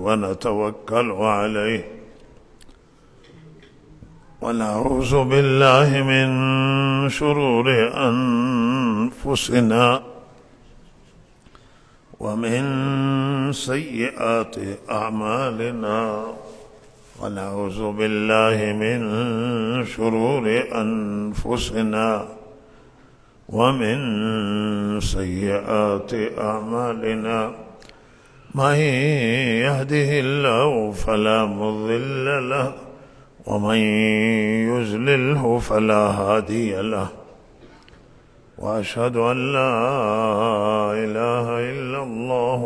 ونتوكل عليه، ونعوذ بالله من شرور أنفسنا ومن سيئات أعمالنا، ونعوذ بالله من شرور أنفسنا ومن سيئات أعمالنا، من يهده الله فلا مضل له ومن يضلله فلا هادي له، وأشهد أن لا إله إلا الله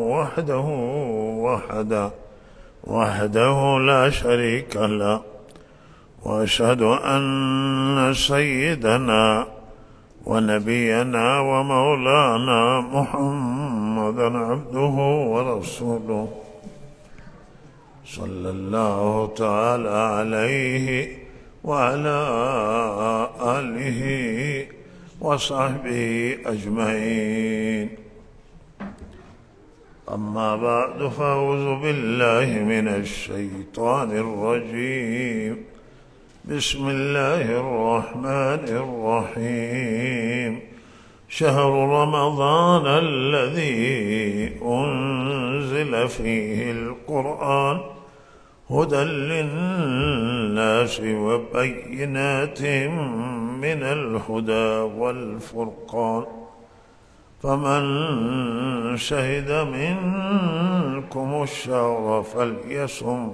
وحده لا شريك له، وأشهد أن سيدنا ونبينا ومولانا محمدا عبده ورسوله، صلى الله تعالى عليه وعلى آله وصحبه أجمعين. أما بعد، فأعوذ بالله من الشيطان الرجيم. بسم الله الرحمن الرحيم. شهر رمضان الذي أنزل فيه القرآن هدى للناس وبينات من الهدى والفرقان، فمن شهد منكم الشهر فليصم.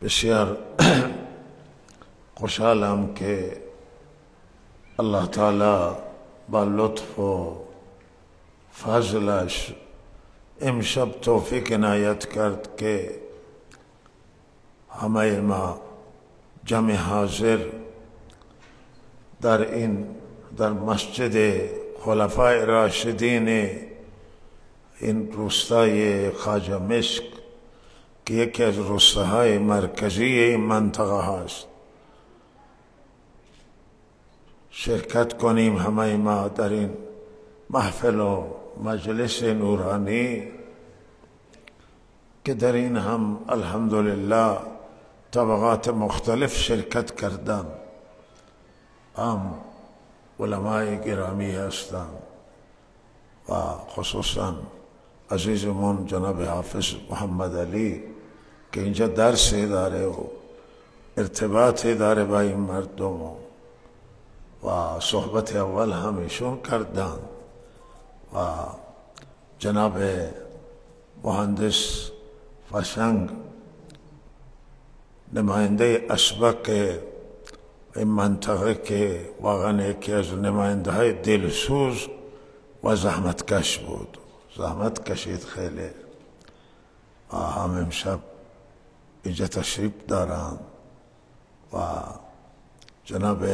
بسیار خوشحالم که الله تعالی با لطف و فضلش امشب توفیق عنایت کرد که همه ما جمع حاضر در مسجد خلفای راشدین این روستای خواجه مشک که یکی از روستاهای مرکزی این منطقه هست شرکت کنیم، همه ما در این محفل و مجلس نورانی که در این هم الحمدلله طبقات مختلف شرکت کردن، هم علمای گرامی هستند و خصوصا عزیزمون جناب حافظ محمد علی که اینجا درس داره و ارتباط داره با این مردم و صحبت اول همیشون کردن، و جناب مهندس فشنگ نماینده اسبق این منطقه که واقعا یکی از نماینده های دلسوز و زحمتکش بود، زحمت کشید خیلی، هم امشب اینجا تشریف دارند، و جناب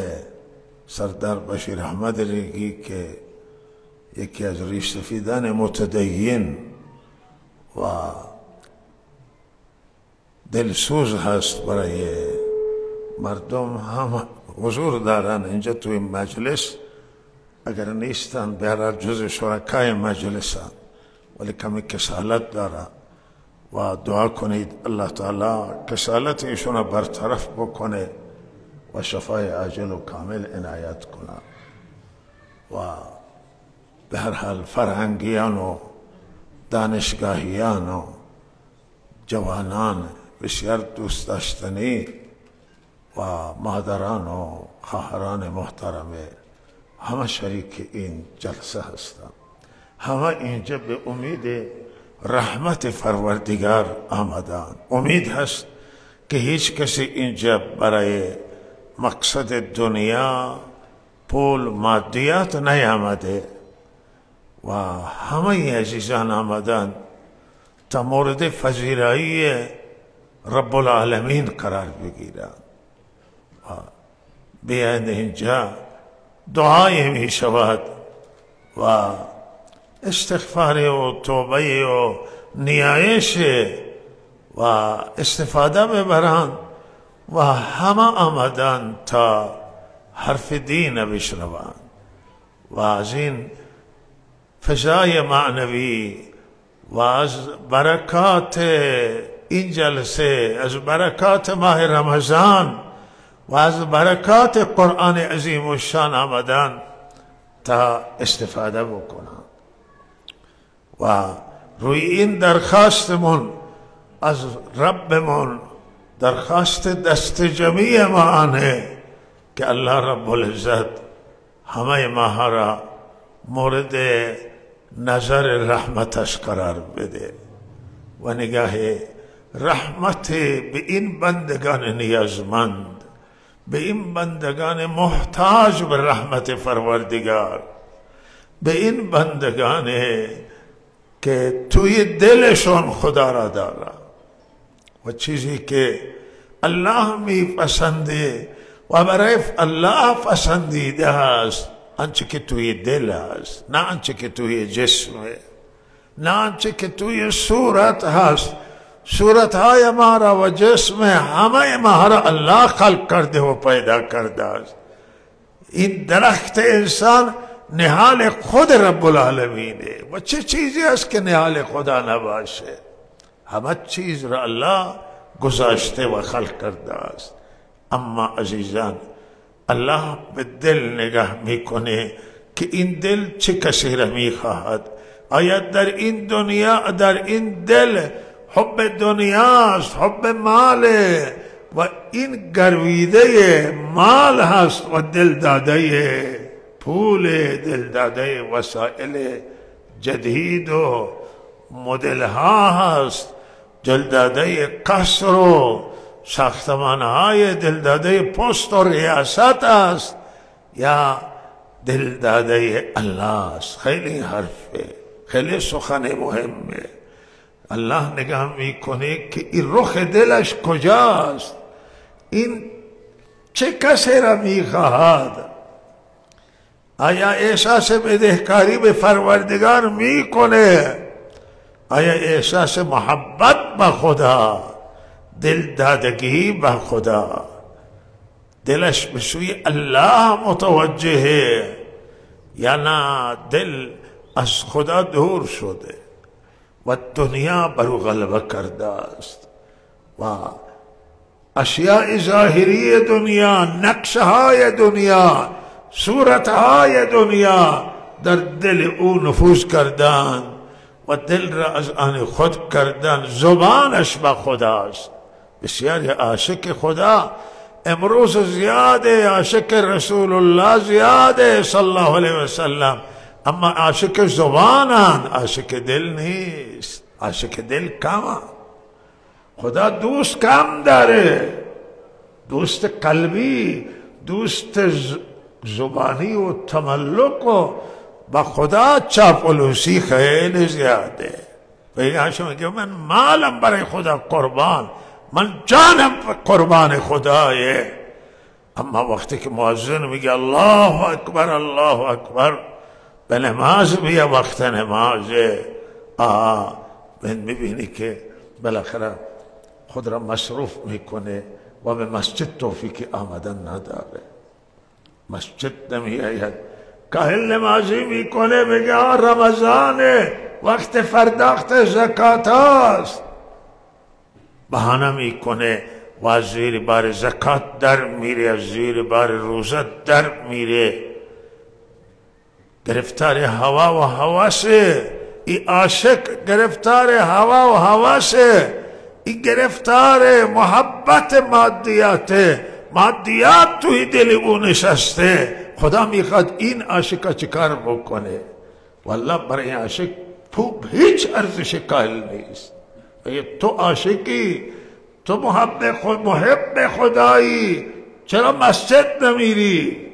سردار بشیر احمد ریگی که یکی از ریش سفیدان متدین و دلسوز هست برای مردم، هم حضور دارن اینجا تو این مجلس، اگر نیستن به هر جز شرکای مجلسن ولی کمی کسالت دارن و دعا کنید الله تعالی کسالت ایشون برطرف بکنه و شفای عاجل و کامل عنایت کنه. و به هر حال فرهنگیان و دانشگاهیان و جوانان بسیار دوست داشتنی و مادران و خواهران محترمه همه شریک این جلسه هستند، همه اینجا به امید رحمت پروردگار آمدن. امید هست که هیچ کسی اینجا برای مقصد دنیا پول مادیات نیامده و همه عزیزان آمدن تا مورد پذیرایی رب العالمین قرار بگیرن و بیاین اینجا دعای می شود و استغفار و توبه و نیایش و استفاده ببرند و همه آمدن تا حرف دین بشنوند و از این فضای معنوی و از برکات این جلسه، از برکات ماه رمضان و از برکات قرآن عظیم الشان آمدن تا استفاده بکنم و روی این درخواستمون از ربمون، درخواست دست جمعی ما آنه که الله رب العزت همه ما را مورد نظر رحمتش قرار بده و نگاه رحمت به این بندگان نیازمند، به این بندگان محتاج به رحمت پروردگار، به این بندگان که توی دلشون خدا را داره و چیزی که الله میپسنده و برای الله پسندیده است آنچه که توی دل است، نه آنچه که توی جسمه، نه آنچه که توی صورت هست. صورتهای ما را و جسم همه ما را الله خلق کرده و پیدا کرده است. این درخت انسان نهال خود رب العالمینه و چه چیزی است که نهال خدا نباشه؟ همه چیز را الله گذاشته و خلق کرده است. اما عزیزان، الله به دل نگاه میکنه که این دل چه کسی را میخواهد. آیا در این دنیا، در این دل حب دنیاست، حب مال و این گرویده مال هست و دل داده پول، دل داده وسائل جدید و مدل ها هست، دل داده قصر و ساختمان های، دل داده پست و ریاست است، یا دل داده الله است؟ خیلی حرفه، خیلی سخن مهمه. الله نگاه میکنه که این رخ دلش کجاست، این چه کسی را میخواهد. آیا احساس بدهکاری به پروردگار میکنه؟ آیا احساس محبت به خدا، دل دادگی به خدا، دلش به سوی الله متوجهه، یا نه دل از خدا دور شده و دنیا برو غلبه کرده است و اشیاء ظاهری دنیا، نقشهای دنیا، صورتهای دنیا در دل او نفوذ کردن و دل را از آن خود کردن. زبانش با خداست. بسیاری عاشق خدا امروز زیاده، عاشق رسول الله زیاده صلی الله علیه وسلم، اما عاشق زبانن، عاشق دل نیست. عاشق دل کم، خدا دوست کم داره، دوست قلبی، دوست زبانی و تملک و با خدا چاپلوسی خیلی زیاده. پیغمبر میگه من مالم برای خدا قربان، من جانم قربان خدایه. اما وقتی که مؤذن میگه الله اکبر الله اکبر، به نماز بیا، وقت نمازه، میبینی که بالاخره خود را مصروف میکنه و به مسجد توفیق آمدن نداره. مسجد نمیآید، کاهل نمازی میکنه، میگه رمضانه، وقت پرداخت زکات است، بهانه میکنه و از زیر بار زکات در میره، از زیر بار روزه در میره. گرفتار هوا و هوسه، ای عاشق گرفتار هوا و هوسه، ای گرفتار محبت مادیات توی دل او نشسته. خدا میخواد این عاشق چیکار بکنه؟ والله برای عاشق تو هیچ ارزش قائل نیست. تو عاشقی، تو محب خدایی، چرا مسجد نمیری؟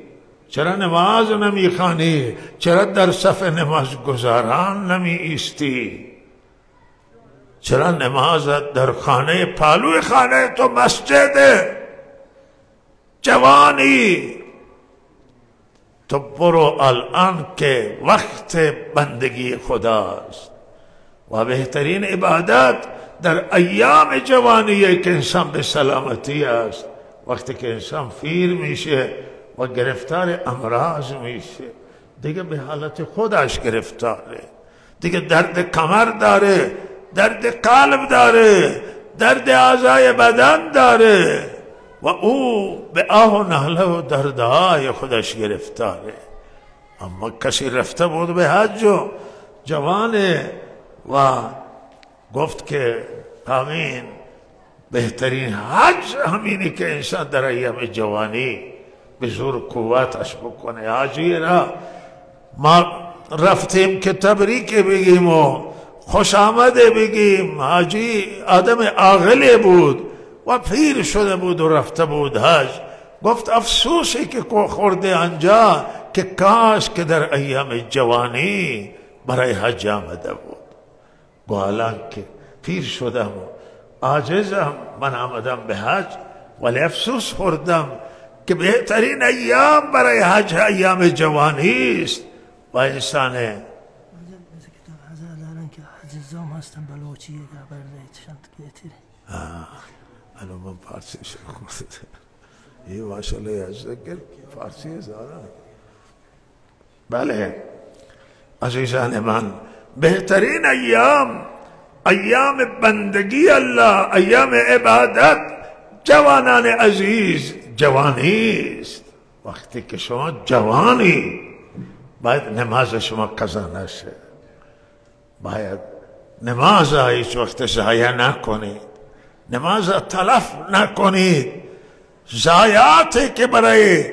چرا نماز نمیخوانی؟ چرا در صف نماز گزاران نمی ایستی؟ چرا نماز در خانه، پالوی خانه تو مسجده؟ جوانی تو برو الان که وقت بندگی خداست و بهترین عبادت در ایام جوانیه که انسان به سلامتی است. وقتی که انسان پیر میشه و گرفتار امراض میشه، دیگه به حالت خودش گرفتاره، دیگه درد کمر داره، درد قلب داره، درد اعضای بدن داره و او به آه و نهله و دردهای خودش گرفتاره. اما کسی رفته بود به حج و جوانه و گفت که همین بهترین حج همینی که انسان در ایام جوانی به زور قوتش بکنه. حاجی را ما رفتیم که تبریک بگیم و خوش آمده بگیم. حاجی آدم عاقلی بود و پیر شده بود و رفته بود حج. گفت افسوسی که خورده آنجا که کاش که در ایام جوانی برای حج آمده بود. الان که پیر شدم و عاجزم من آمدم به حج، ولی افسوس خوردم که بهترین ایام برای حج ایام جوانی است و انسان عزیزام هستن بلوچیه خبر چند گیتری الان من فارسی شد این ماشاءالله یزدگر فارسی زارا. بله عزیزان من، بهترین ایام بندگی الله، ایام عبادت جوانان عزیز جوانی است. وقتی که شما جوانی باید نماز شما قضا نشه، باید نماز هیچ وقت ضایع نکنید، نماز تلف نکنید. ضایعاتی که برای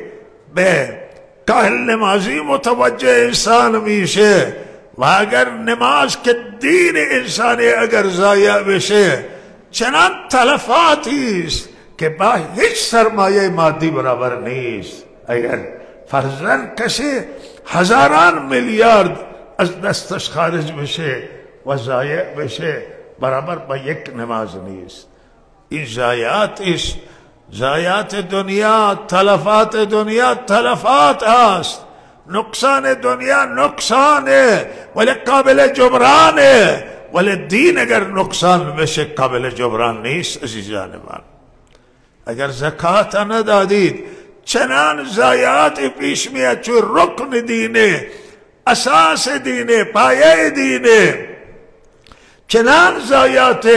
به کاهل نمازی متوجه انسان میشه و اگر نماز که دین انسانی اگر ضایع بشه چنان تلفاتی است که با هیچ سرمایه مادی برابر نیست. اگر فرزن کسی هزاران میلیارد از دستش خارج بشه و ضایع بشه برابر با یک نماز نیست. این ضایعات است، ضایعات دنیا، تلفات دنیا تلفات است. نقصان دنیا نقصانه ولی قابل جبرانه، ولی دین اگر نقصان بشه قابل جبران نیست. عزیزان من، اگر زکات ندادید چنان ضایعات پیش میاد، چون رکن دینه، اساس دینه، پایه دینه، چنان ضایعات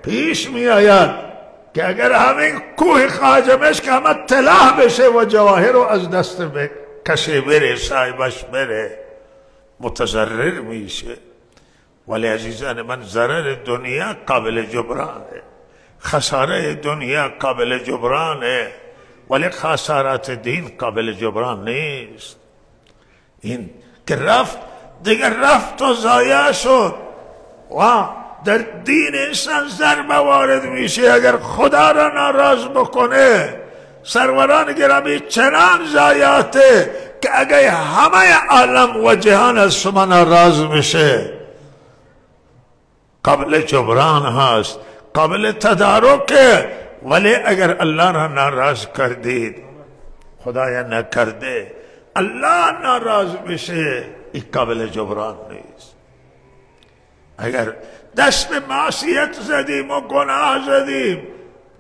پیش میآید که اگر همین کوه خواجمش که همه طلا بشه و جواهر رو از دست کسی بره، صاحبش بره، متضرر میشه. ولی عزیزان من، ضرر دنیا قابل جبرانه، خساره دنیا قابل جبرانه، ولی خسارات دین قابل جبران نیست. این که رفت دیگر رفت و ضایع شد و در دین انسان ضربه وارد میشه اگر خدا را ناراض بکنه. سروران گرامی، چنان ضایعاته که اگر همه عالم و جهان از شما ناراض بشه قابل جبران هست، قابل تدارک. ولی اگر الله را ناراض کردید، خدایا نکرده الله ناراض بشه، این قابل جبران نیست. اگر دست به معصیت زدیم و گناه زدیم،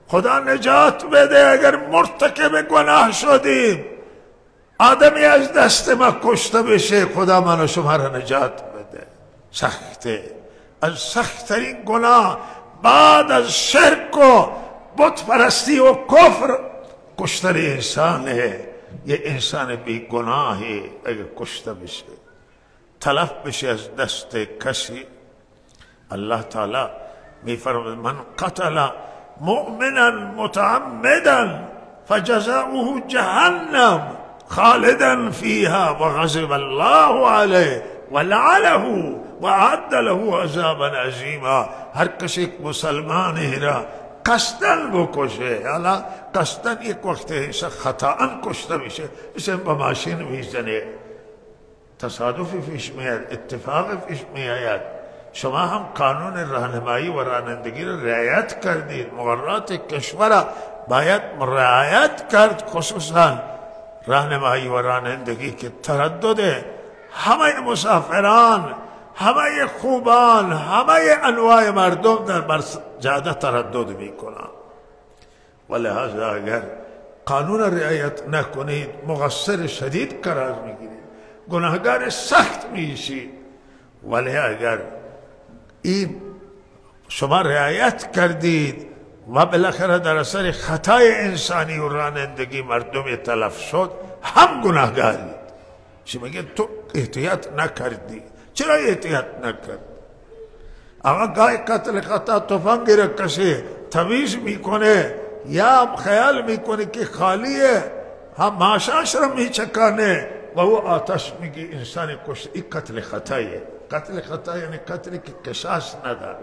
خدا نجات بده. اگر مرتکب گناه شدیم، آدمی از دست ما کشته بشه، خدا من و شما را نجات بده. سخته، از سخت‌ترین گناه بعد از شرک و بت پرستی و کفر کشتن انسانه. یه انسان بی گناهی اگر کشته بشه، تلف بشه از دست کسی، الله تعالی میفرماید من قتل مؤمنا متعمدا فجزاؤه جهنم خالدا فيها وغضب الله عليه ولعنه واعد له عذابا عظیما. هر کسی مسلمانی را قصدن بکشه، حالا قصدن یک وقت خطا کشته میشه، مثل با ماشین میزنه، تصادفی پیش میاد، اتفاق پیش میاد. شما هم قانون راهنمایی و رانندگی را رعایت کردید، مقررات کشور را باید رعایت کرد، خصوصا راهنمایی و رانندگی که تردد همه مسافران، همه خوبان، همه انواع مردم در بر جاده تردد میکنند. ولهذا اگر قانون رعایت نکنید مقصر شدید قرار میگیرید. گناهگار سخت میشی. ولی اگر این شما رعایت کردید و بالاخره در اثر خطای انسانی و رانندگی مردم تلف شد، هم گناهگارید. شما میگه تو احتیاط نکردی. چرا احتیاط نکرد؟ اما گاهی قتل خطا تفنگ را کسی تمیز میکنه یا خیال میکنه که خالیه، هم ماشاش را میچکانه و او آتش میگی انسان کشت. این قتل خطایه. قتل خطا یعنی قتلی که کشاش نداره،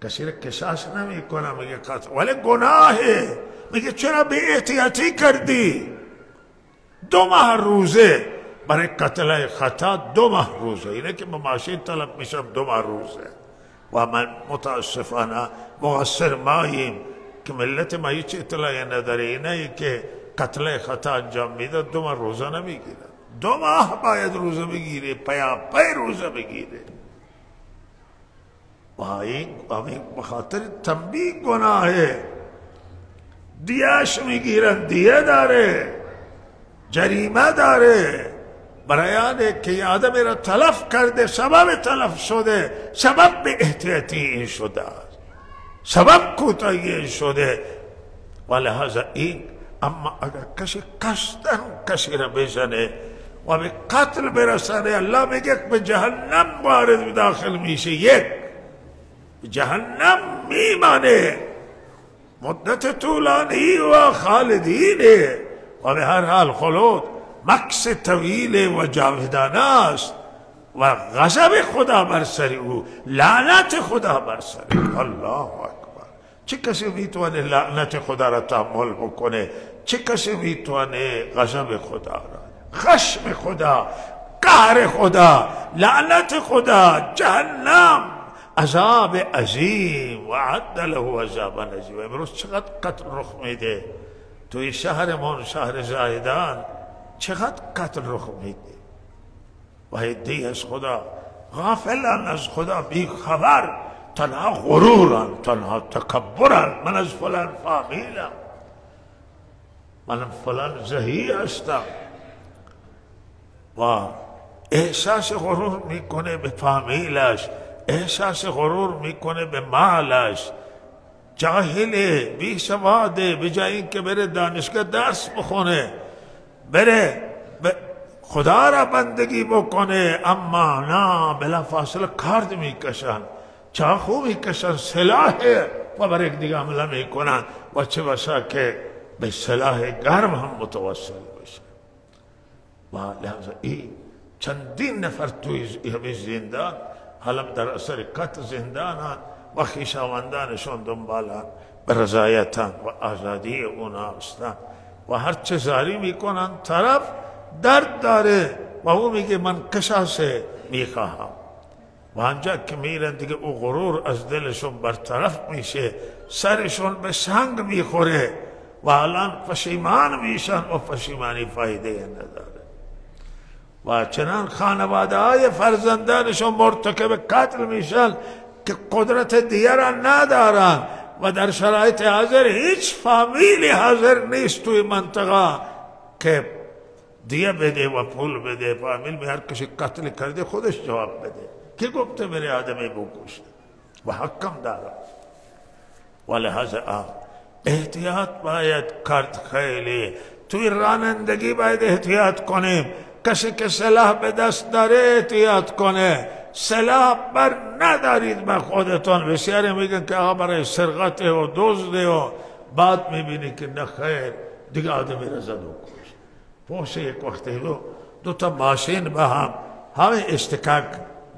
کسی را کشاش نمیکنه میگه قتل، ولی گناهه. میگه چرا بی احتیاطی کردی؟ 2 ماه روزه برای قتل خطا، 2 ماه روزه. اینه که با ماشین طلب میشم 2 ماه روزه. و من متاسفانه مقصر ماییم که ملت ما هیچ اطلاعی نداره. اینه که قتل خطا انجام میده 2 ماه روزه نمیگیره. 2 ماه باید روزه بگیره، پیا پی روزه بگیره. و این بخاطر تنبیه گناهه. دیهش میگیرن، دیه داره، جریمه داره. برای آنه که یه آدمی را تلف کرده، سبب تلف شده، سبب به احتیاطی این شده، سبب کوتاهی این شده. و لحاظا این، اما اگر کسی قصداً کسی را بزنه و به قتل برسانه، الله میگه به جهنم وارد داخل میشه. یک جهنم میمانه مدت طولانی و خالدینه و به هر حال خلود مکس طویل و جاودانه است و غضب خدا بر سر او، لعنت خدا بر سر او. الله اکبر. چه کسی میتونه لعنت خدا را تحمل بکنه؟ چه کسی میتونه غضب خدا را، خشم خدا، قهر خدا، لعنت خدا، جهنم، عذاب عظیم و عد له عذابا عظیم. امروز چقدر قتل رخ میده توی شهرمان، شهر زاهدان، چقدر قتل رخ میده و عده‌ای از خدا غافلن، از خدا بی خبر، تنها غرورن، تنها تکبرن. من از فلان فامیلم، من فلان زهی هستم و احساس غرور میکنه به فامیلش، احساس غرور میکنه به مالش. جاهله، بی سواده، به جای اینکه بره دانشگاه درس بخونه، بره خدا را بندگی بکنه، اما نه، بلا فاصله کارد میکشن، چاقو میکشن، سلاح و بر یک دیگه عمله میکنن و چه بسا که به سلاح گرم هم متوسل بشه. و لحظه این چندین نفر توی همین زندان حالا در اثر قتل زندانان و خویشاوندانشان دنبالن به رضایتن و آزادی اونا هستن و هر چه زاری میکنن طرف درد داره و او میگه من کشاسه میخواهم و آنجا که میرن دیگه او غرور از دلشون برطرف میشه، سرشون به سنگ میخوره و الان پشیمان میشن و پشیمانی فایده نداره و چنان خانواده های فرزندانشون مرتکب قتل میشن که قدرت دیگر را ندارن و در شرایط حاضر هیچ فامیلی حاضر نیست توی منطقه که دیه بده و پول بده. فامیل به هر کسی قتل کرده خودش جواب بده که گفته بره آدمی بکشه و حکم داره. و لحاظا احتیاط باید کرد. خیلی توی رانندگی باید احتیاط کنیم. کسی که سلاح به دست داره احتیاط کنه. سلاح بر ندارید به خودتان. بسیاری میگن که آقا برای سرقت و دزد و بعد میبینی که نخیر دیگه آدمی را زد و کشت. پوشه یک وقتی دو تا ماشین به همه اشتکاک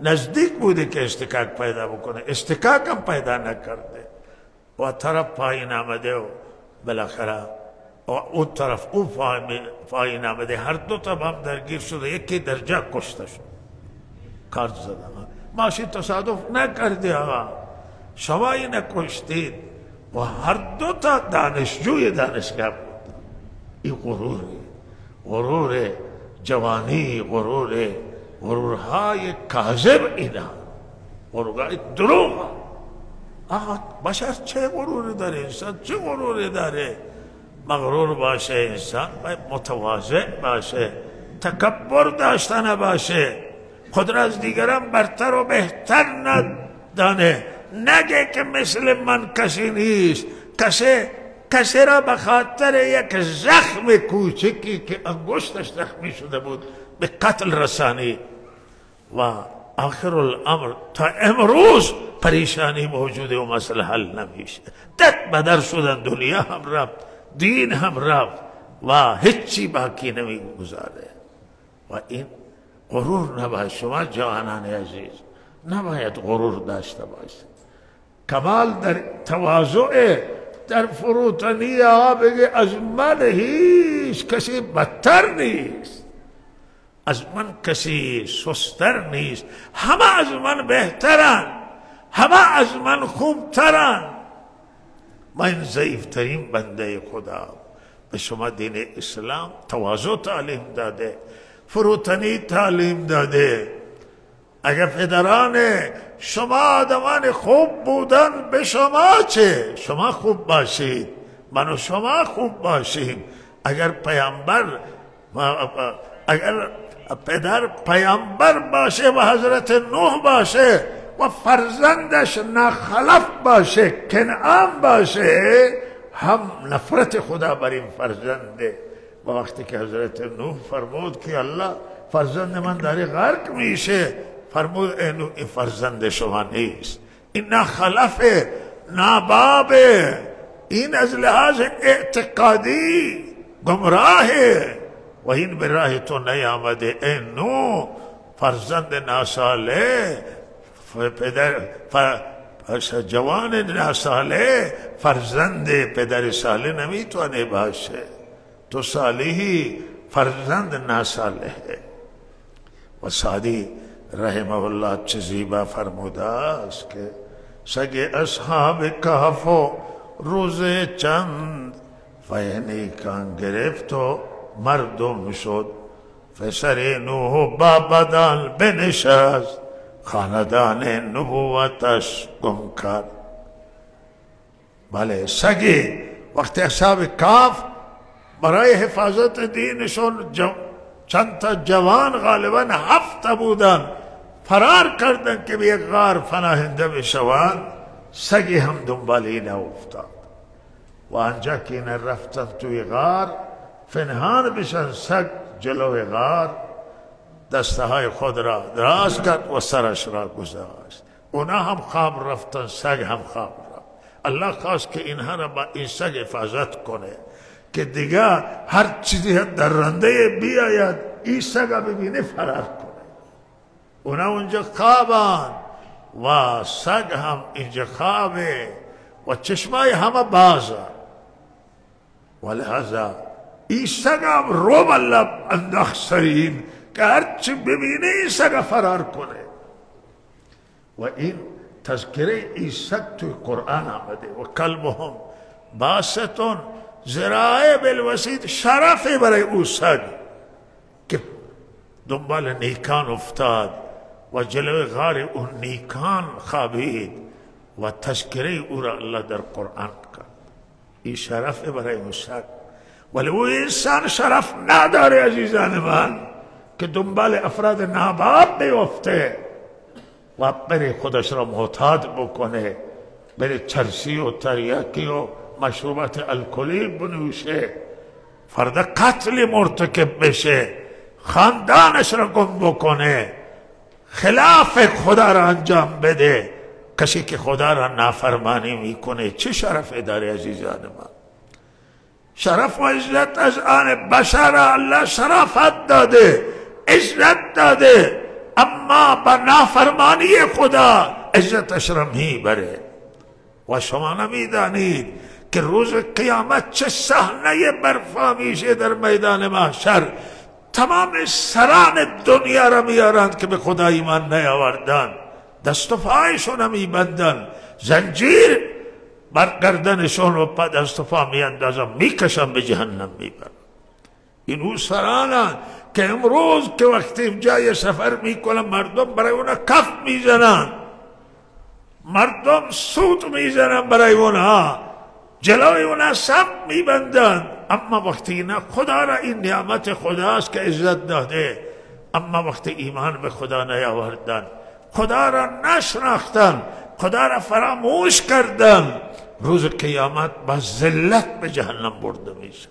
نزدیک بوده که اشتکاک پیدا بکنه، اشتکاک هم پیدا نکرده و طرف پایین آمده و بالاخره و اون طرف اون پایین آمده، هر دو تا هم درگیر شده، یکی در جا کشته شد، کارت زده. ماشین تصادف نکرده آقا، شما این نکشتید و هر دو تا دانشجوی دانشگاه بود. این غرور جوانی، غرورهای کاذب، اینا غرورهای دروغ. آقا بشر چه غروری داره؟ انسان چه غروری داره؟ مغرور باشه انسان، باید متواضع باشه تکبر داشته نباشه، خود را از دیگران برتر و بهتر ندانه، نگه که مثل من کسی نیست. کسی را به خاطر یک زخم کوچکی که انگشتش زخمی شده بود به قتل رسانی و آخر الامر تا امروز پریشانی موجوده و مسئله حل نمیشه. دست بدر شدن، دنیا هم رفت، دین هم رفت و هیچی باقی نمیگذاره. و این غرور نباید. شما جوانان عزیز نباید غرور داشته باشید. کمال در تواضع، در فروتنی ها بگه از من هیچ کسی بدتر نیست، از من کسی سستر نیست، همه از من بهترن، همه از من خوبترن. من ضعیفترین بنده خدا. به شما دین اسلام تواضع تعلیم داده، فروتنی تعلیم داده. اگر پدران شما آدمان خوب بودن به شما چه؟ شما خوب باشید، من و شما خوب باشیم. اگر پدر پیامبر باشه و حضرت نوح باشه و فرزندش ناخلف باشه، کنعان باشه، هم نفرت خدا بر این فرزنده. و وقتی که حضرت نوح فرمود که الله فرزند من داره غرق میشه، فرمود این فرزند شما نیست، این ناخلفه، نابابه، این از لحاظ اعتقادی گمراهه و این به راه تو نیامده. ای نوح فرزند ناساله، جوان ناساله فرزند پدر صالح نمیتونه باشه. تو صالحی، فرزند ناسالحه. و سعدی رحمه الله چه زیبا فرموده است که سگ اصحاب کهف و روز چند فینی کان گرفت و مردم شد، فسر نوح با بدان بنشست، خاندان نبوتش گم کرد. بله، سگی وقتی اصحاب کهف برای حفاظت دینشون چند تا جوان، غالبا 7 بودن، فرار کردن که به یک غار پناهنده بشوند. سگی هم دنبال این افتاد و آنجا که این رفتن توی غار پنهان بشن، سگ جلوی غار دسته های خود را دراز کرد و سرش را گذاشت. اونا هم خواب رفتن، سگ هم خواب رفت. الله خواست که اینها را با این سگ حفاظت کنه که دیگه هر چیزی درنده بیاید این سگ ببینه فرار کنه. اونا اونجا خوابن و سگ هم اینجا خوابه و چشمای همه بازه، و لحظه این سگ هم رو بالله انداخت سرین که هرچی ببینه این سگ فرار کنه. و این تذکره این سگ توی قرآن آمده. و کلبهم باستون ذراعه بالوسید، شرفه برای او سگ که دنبال نیکان افتاد و جلوی غار اون نیکان خوابید و تذکره او را الله در قرآن کرد. این شرفه برای او سگ. ولی او انسان شرف نداره عزیزان من که دنبال افراد ناباب بیفته و بره خودش را معتاد بکنه، بره چرسی و تریاکی و مشروبات الکلی بنوشه، فردا قتل مرتکب بشه، خاندانش را گم بکنه، خلاف خدا را انجام بده. کسی که خدا را نافرمانی میکنه چه شرف داره عزیزان من؟ شرف و عزت از آن بشر الله شرافت داده، عزت داده، اما با نافرمانی خدا عزتش را میبره. و شما نمیدانید که روز قیامت چه صحنه برپا میشه در میدان محشر. تمام سران دنیا را میارند که به خدا ایمان نیاوردن، دست و پایشون میبندن، زنجیر بر گردنشون و پا دست و پا میاندازن، میکشن به جهنم میبرن. این او سرانند که امروز که وقتی جای سفر میکنن مردم برای اونا کف میزنن، مردم سوت میزنن برای اونها، جلوی اونا صف میبندن، اما وقتی نه خدا را این نعمت خداست که عزت داده، اما وقتی ایمان به خدا نیاوردن، خدا را نشناختن، خدا را فراموش کردن، روز قیامت با ذلت به جهنم برده میشه.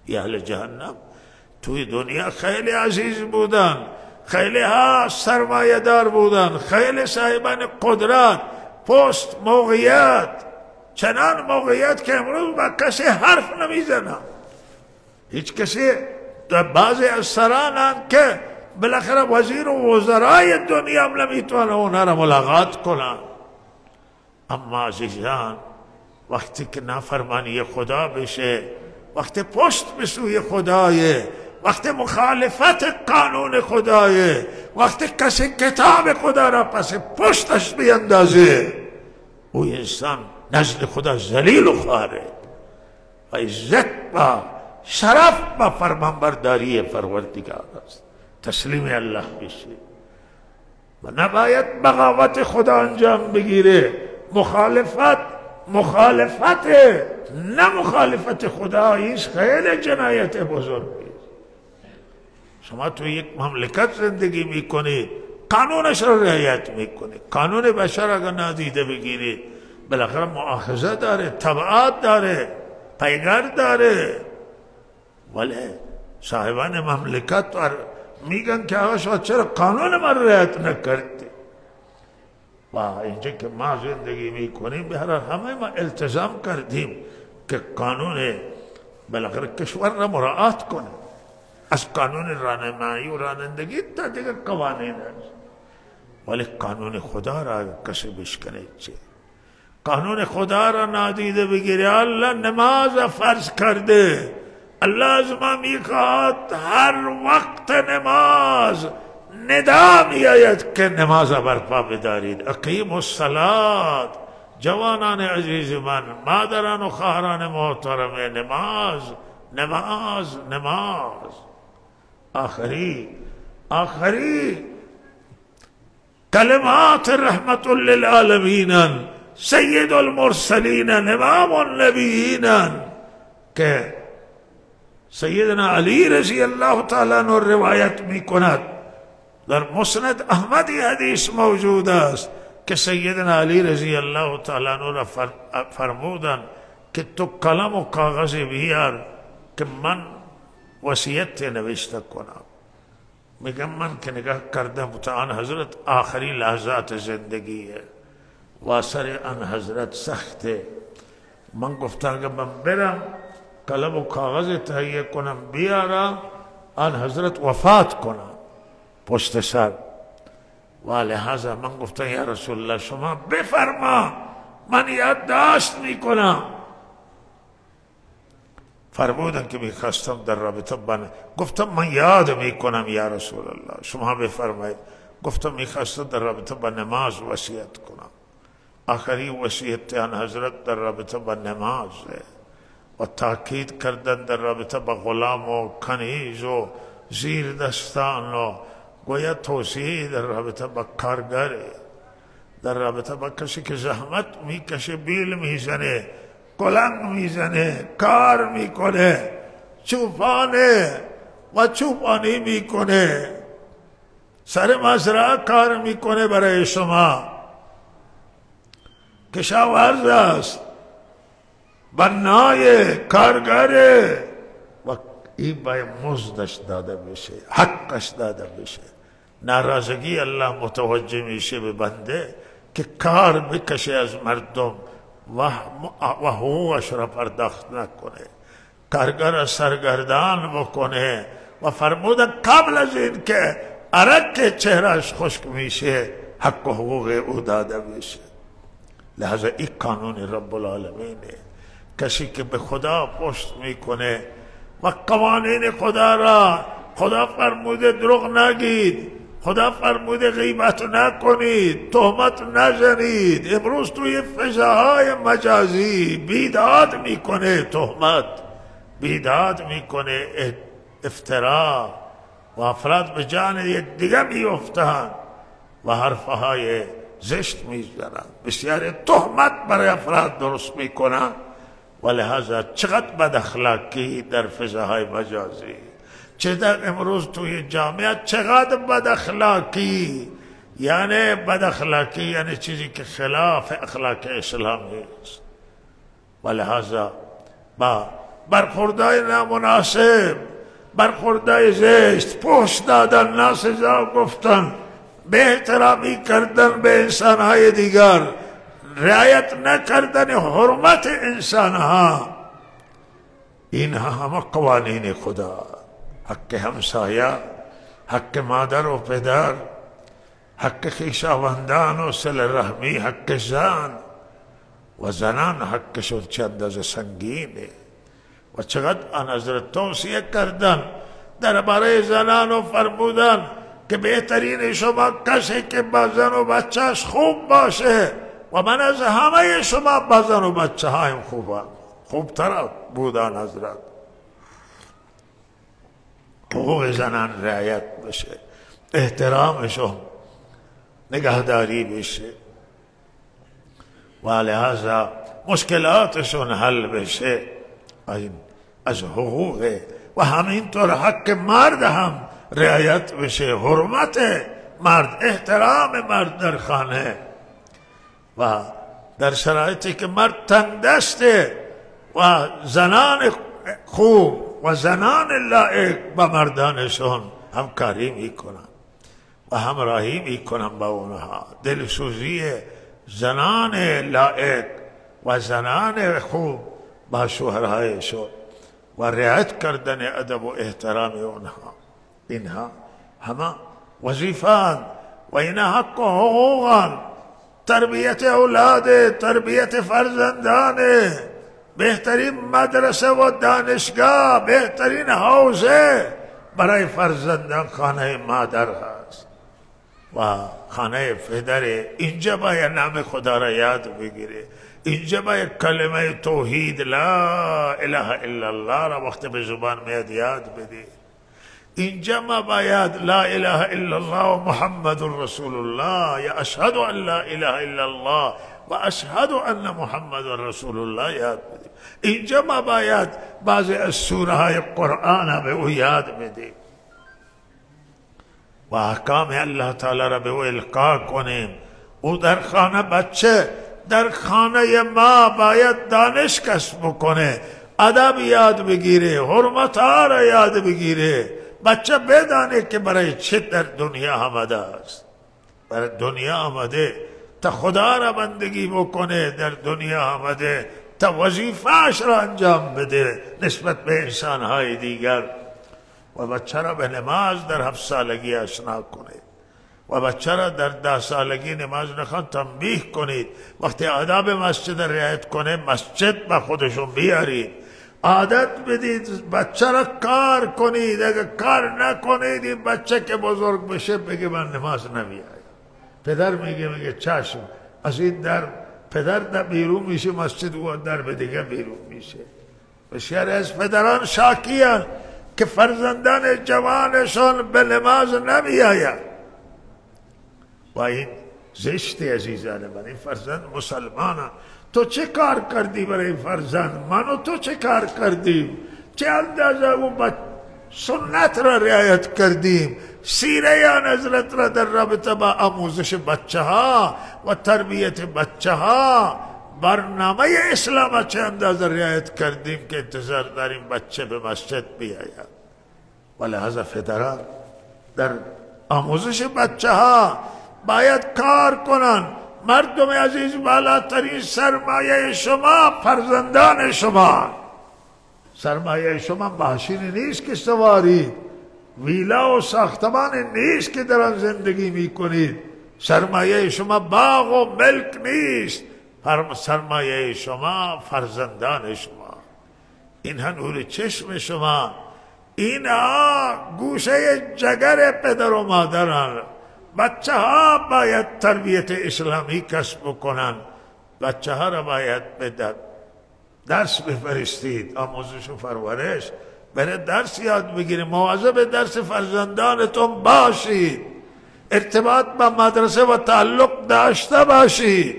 اهل جهنم توی دنیا خیلی عزیز بودن، خیلی ها سرمایه دار بودن، خیلی صاحبان قدرت، پست، موقعیت، چنان موقعیت که امروز با کسی حرف نمیزنن. هیچ کسی، بعضی از سرانن که بالاخره وزیر و وزرای دنیا هم نمیتونه اونا را ملاقات کنن. اما عزیزان وقتی که نافرمانی خدا بشه، وقتی پشت به سوی خدایه، وقتی مخالفت قانون خدایه، وقتی کسی کتاب خدا را پس پشتش بیندازه، او انسان نزد خدا ذلیل و خاره و عزت و شرف و فرمانبرداری پروردگار است. تسلیم الله بشه و نباید بغاوت خدا انجام بگیره. مخالفت نه مخالفت خدا، ایش خیلی جنایت بزرگی. شما تو یک مملکت زندگی میکنید، قانونش را رعایت میکنید، قانون بشر اگر نادیده بگیرید بالاخره مؤاخذه داره، تبعات داره، پیگر داره. ولی صاحبان مملکت میگن که آقا شما چرا قانون ما رعایت نکردی؟ و اینجا که ما زندگی میکنیم به هر همه ما التزام کردیم که قانون بالاخره کشور را مراعات کنیم، از قانون رانمایی و رانندگی تا دیگر قوانین هست. ولی قانون خدا را کسی بشکنه چه؟ قانون خدا را نادیده بگیره. الله نماز فرض کرده، الله از ما میخواد هر وقت نماز ندا میآید که نماز برپا بدارید. اقیموا الصلاة. جوانان عزیز من، مادران و خواهران محترم، نماز نماز نماز. آخری کلمات رحمت للعالمین، سید المرسلین، امام النبیین که سیدنا علی رضی الله تعالی عنہ روایت می کند، در مسند احمدی حدیث موجود است که سیدنا علی رضی الله تعالی عنہ فرمودن که تو قلم و کاغذ بیار که من وصیت نوشته کنم. میگم من که نگاه کردم تا آن حضرت آخری لحظات زندگیه و اثر آن حضرت سخته. من گفتم که من برم قلم و کاغذ تهیه کنم بیارم، آن حضرت وفات کنم پشت سر. و لحاظا من گفتم یا رسول الله شما بفرما، من یادداشت میکنم. فرمودن که میخواستم در رابطه گفتم من یاد میکنم یا رسول الله، شما بفرمایید. گفتم میخواستم در رابطه با نماز وصیت کنم. آخری وصیت آن حضرت در رابطه با نماز و تاکید کردن در رابطه با غلام و کنیز و زیر دستان و گویا توصیه در رابطه با کارگر، در رابطه با کسی که زحمت میکشه، بیل میزنه، کلنگ میزنه، کار میکنه، چوپانه و چوپانی میکنه، سر مزرعه کار میکنه برای شما، کشاورز است، بنای، کارگره، و این باید مزدش داده بشه، حقش داده بشه. ناراضگی الله متوجه میشه به بنده که کار بکشه از مردم و حقوقش را پرداخت نکنه، کارگر سرگردان بکنه. و فرمودن قبل از این که عرق چهرش خشک میشه حق و حقوق او داده بشه. لحظه این قانون رب العالمینه. کسی که به خدا پشت میکنه و قوانین خدا را، خدا فرموده دروغ نگید، خدا فرموده غیبت نکنید، تهمت نزنید. امروز توی فضاهای مجازی بیداد میکنه تهمت، بیداد میکنه افترا و افراد به جان یک دیگه میفتن و حرفهای زشت میزنن، بسیار تهمت برای افراد درست میکنن و لحاظا چقدر بد اخلاقی در فضاهای مجازی، چه در امروز توی جامعه چقدر بد اخلاقی. یعنی بد اخلاقی یعنی چیزی که خلاف اخلاق اسلامی است. و لحاظا با برخوردهای نامناسب، برخوردهای زشت، پوست دادن، ناسزا گفتن، بے احترامی کردن به انسانهای دیگر، رعایت نکردن حرمت انسانها، اینها همه قوانین خدا. حق همسایه، حق مادر و پدر، حق خویشاوندان و صله رحمی، حق زن و زنان حقشون چند از سنگینه. و چقدر آن حضرت توصیه کردن درباره زنان و فرمودن که بهترین شما کسی که با زن و بچهش خوب باشه و من از همه شما با زن و بچه هایم خوبم. خوبتر بودن حضرت. حقوق زنان رعایت بشه، احترامشون نگهداری بشه و لحاظا مشکلاتشون حل بشه از حقوق. و همینطور حق مرد هم رعایت بشه، حرمت مرد، احترام مرد در خانه و در شرایطی که مرد تنگ دسته و زنان خوب و زنان لایق با مردانشون همکاری میکنن و همراهی میکنن با اونها. دلسوزی زنان لایق و زنان خوب با شوهرهایشون و رعایت کردن ادب و احترام اونها، اینها همه وظیفان و اینها حق و حقوقان. تربیت اولاد، تربیت فرزندان، بهترین مدرسه و دانشگاه، بهترین حوزه برای فرزندان خانه مادر هست و خانه پدر. اینجا باید نام خدا را یاد بگیره، اینجا باید کلمه توحید لا اله الا الله را وقت به زبان میاد یاد بده. اینجا ما باید لا اله الا الله و محمد رسول الله یا اشهد ان لا اله الا الله و اشهد ان محمد رسول الله یاد بده. اینجا ما باید بعضی از سوره های قرآن به او یاد بده و احکام الله تعالی را به او القا کنیم. او در خانه بچه در خانه ما باید دانش کسب بکنه، ادب یاد بگیره، حرمت ها را یاد بگیره. بچه بدانه که برای چه در دنیا آمده است. برای دنیا آمده تا خدا را بندگی بکنه، در دنیا آمده تا وظیفه‌اش را انجام بده نسبت به انسانهای دیگر. و بچه را به نماز در 7 سالگی آشنا کنید و بچه را در 10 سالگی نماز نخوان تنبیه کنید. وقتی آداب مسجد رعایت کنه مسجد با خودشون بیارید، عادت بدید بچه را کار کنید. اگر کار نکنید این بچه که بزرگ بشه بگه من نماز نمیایم. پدر میگه چشم، از این در پدر در بیرون میشه مسجد و در به دیگه بیرون میشه. بسیاری از پدران شاکیان که فرزندان جوانشان به نماز نمیاید و این زشت. عزیزان من، این فرزند مسلمانه. تو چه کار کردی برای فرزند من و تو چه کار کردیم؟ چه اندازه اون سنت را رعایت کردیم؟ سیره آن حضرت را در رابطه با آموزش بچه ها و تربیت بچه ها، برنامه اسلام چه اندازه رعایت کردیم که انتظار داریم بچه به مسجد بیاید. و لحاظا فدران در آموزش بچه ها باید کار کنن. مردم عزیز، بالاترین سرمایه شما فرزندان شما. سرمایه شما ماشین نیست که سواری، ویلا و ساختمان نیست که در آن زندگی میکنید. سرمایه شما باغ و ملک نیست. سرمایه شما فرزندان شما. اینها نور چشم شما، اینها گوشه جگر پدر و مادران. بچه ها باید تربیت اسلامی کسب کنن. بچه ها را باید به درس بفرستید، آموزش و پرورش، بره درس یاد بگیرید. مواظب درس فرزندانتون باشید، ارتباط با مدرسه و تعلق داشته باشید.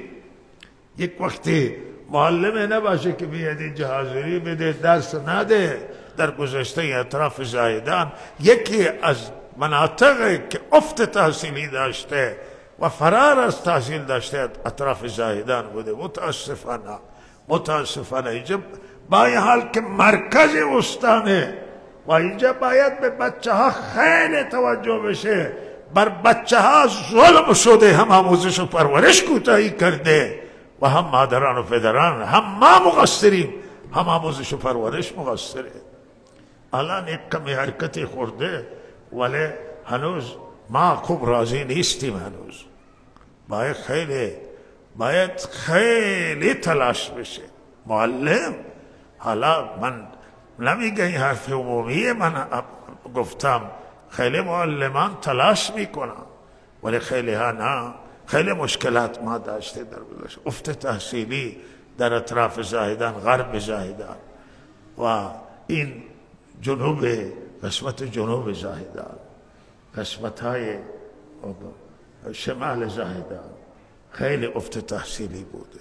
یک وقتی معلم نباشه که بیاد اینجا حاضری بده درس نده. در گذشته اطراف زاهدان یکی از مناطقی که افت تحصیلی داشته و فرار از تحصیل داشته اطراف زاهدان بوده. متاسفانه اینجا با این حال که مرکز استانه و اینجا باید به بچه ها خیلی توجه بشه. بر بچه ها ظلم شده، هم آموزش و پرورش کوتاهی کرده و هم مادران و پدران، هم ما مقصریم، هم آموزش و پرورش مقصره. الان یک کمی حرکتی خورده ولی هنوز ما خوب راضی نیستیم. هنوز باید خیلی تلاش بشه. معلم، حالا من نمیگه این حرف عمومیه، من گفتم خیلی معلمان تلاش میکنن ولی خیلی ها نه. خیلی مشکلات ما داشته در گذشته، افت تحصیلی در اطراف زاهدان، غرب زاهدان و این جنوب، قسمت جنوب زاهدان، قسمت های شمال زاهدان خیلی افت تحصیلی بوده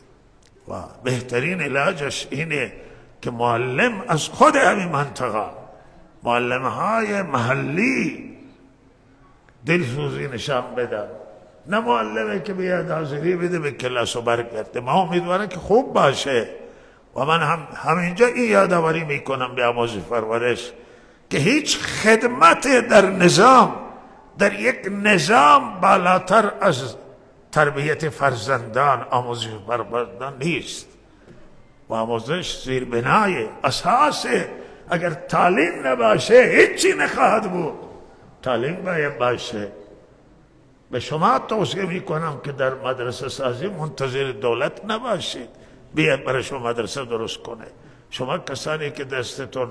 و بهترین علاجش اینه که معلم از خود همین منطقه، معلم های محلی دلسوزی نشان بدن، نه معلمه که بیاد حاضری بده به کلاس و برگرده. ما امیدوارم که خوب باشه و من همینجا این یادآوری میکنم به آموزش پرورش که هیچ خدمت در نظام، در یک نظام بالاتر از تربیت فرزندان آموزش پروردن نیست و آموزش زیربنای اساس. اگر تعلیم نباشه هیچی نخواهد بود. تعلیم باید باشه. به شما توصیه میکنم که در مدرسه سازی منتظر دولت نباشید بیاد برای شما مدرسه درست کنه. شما کسانی که دستتون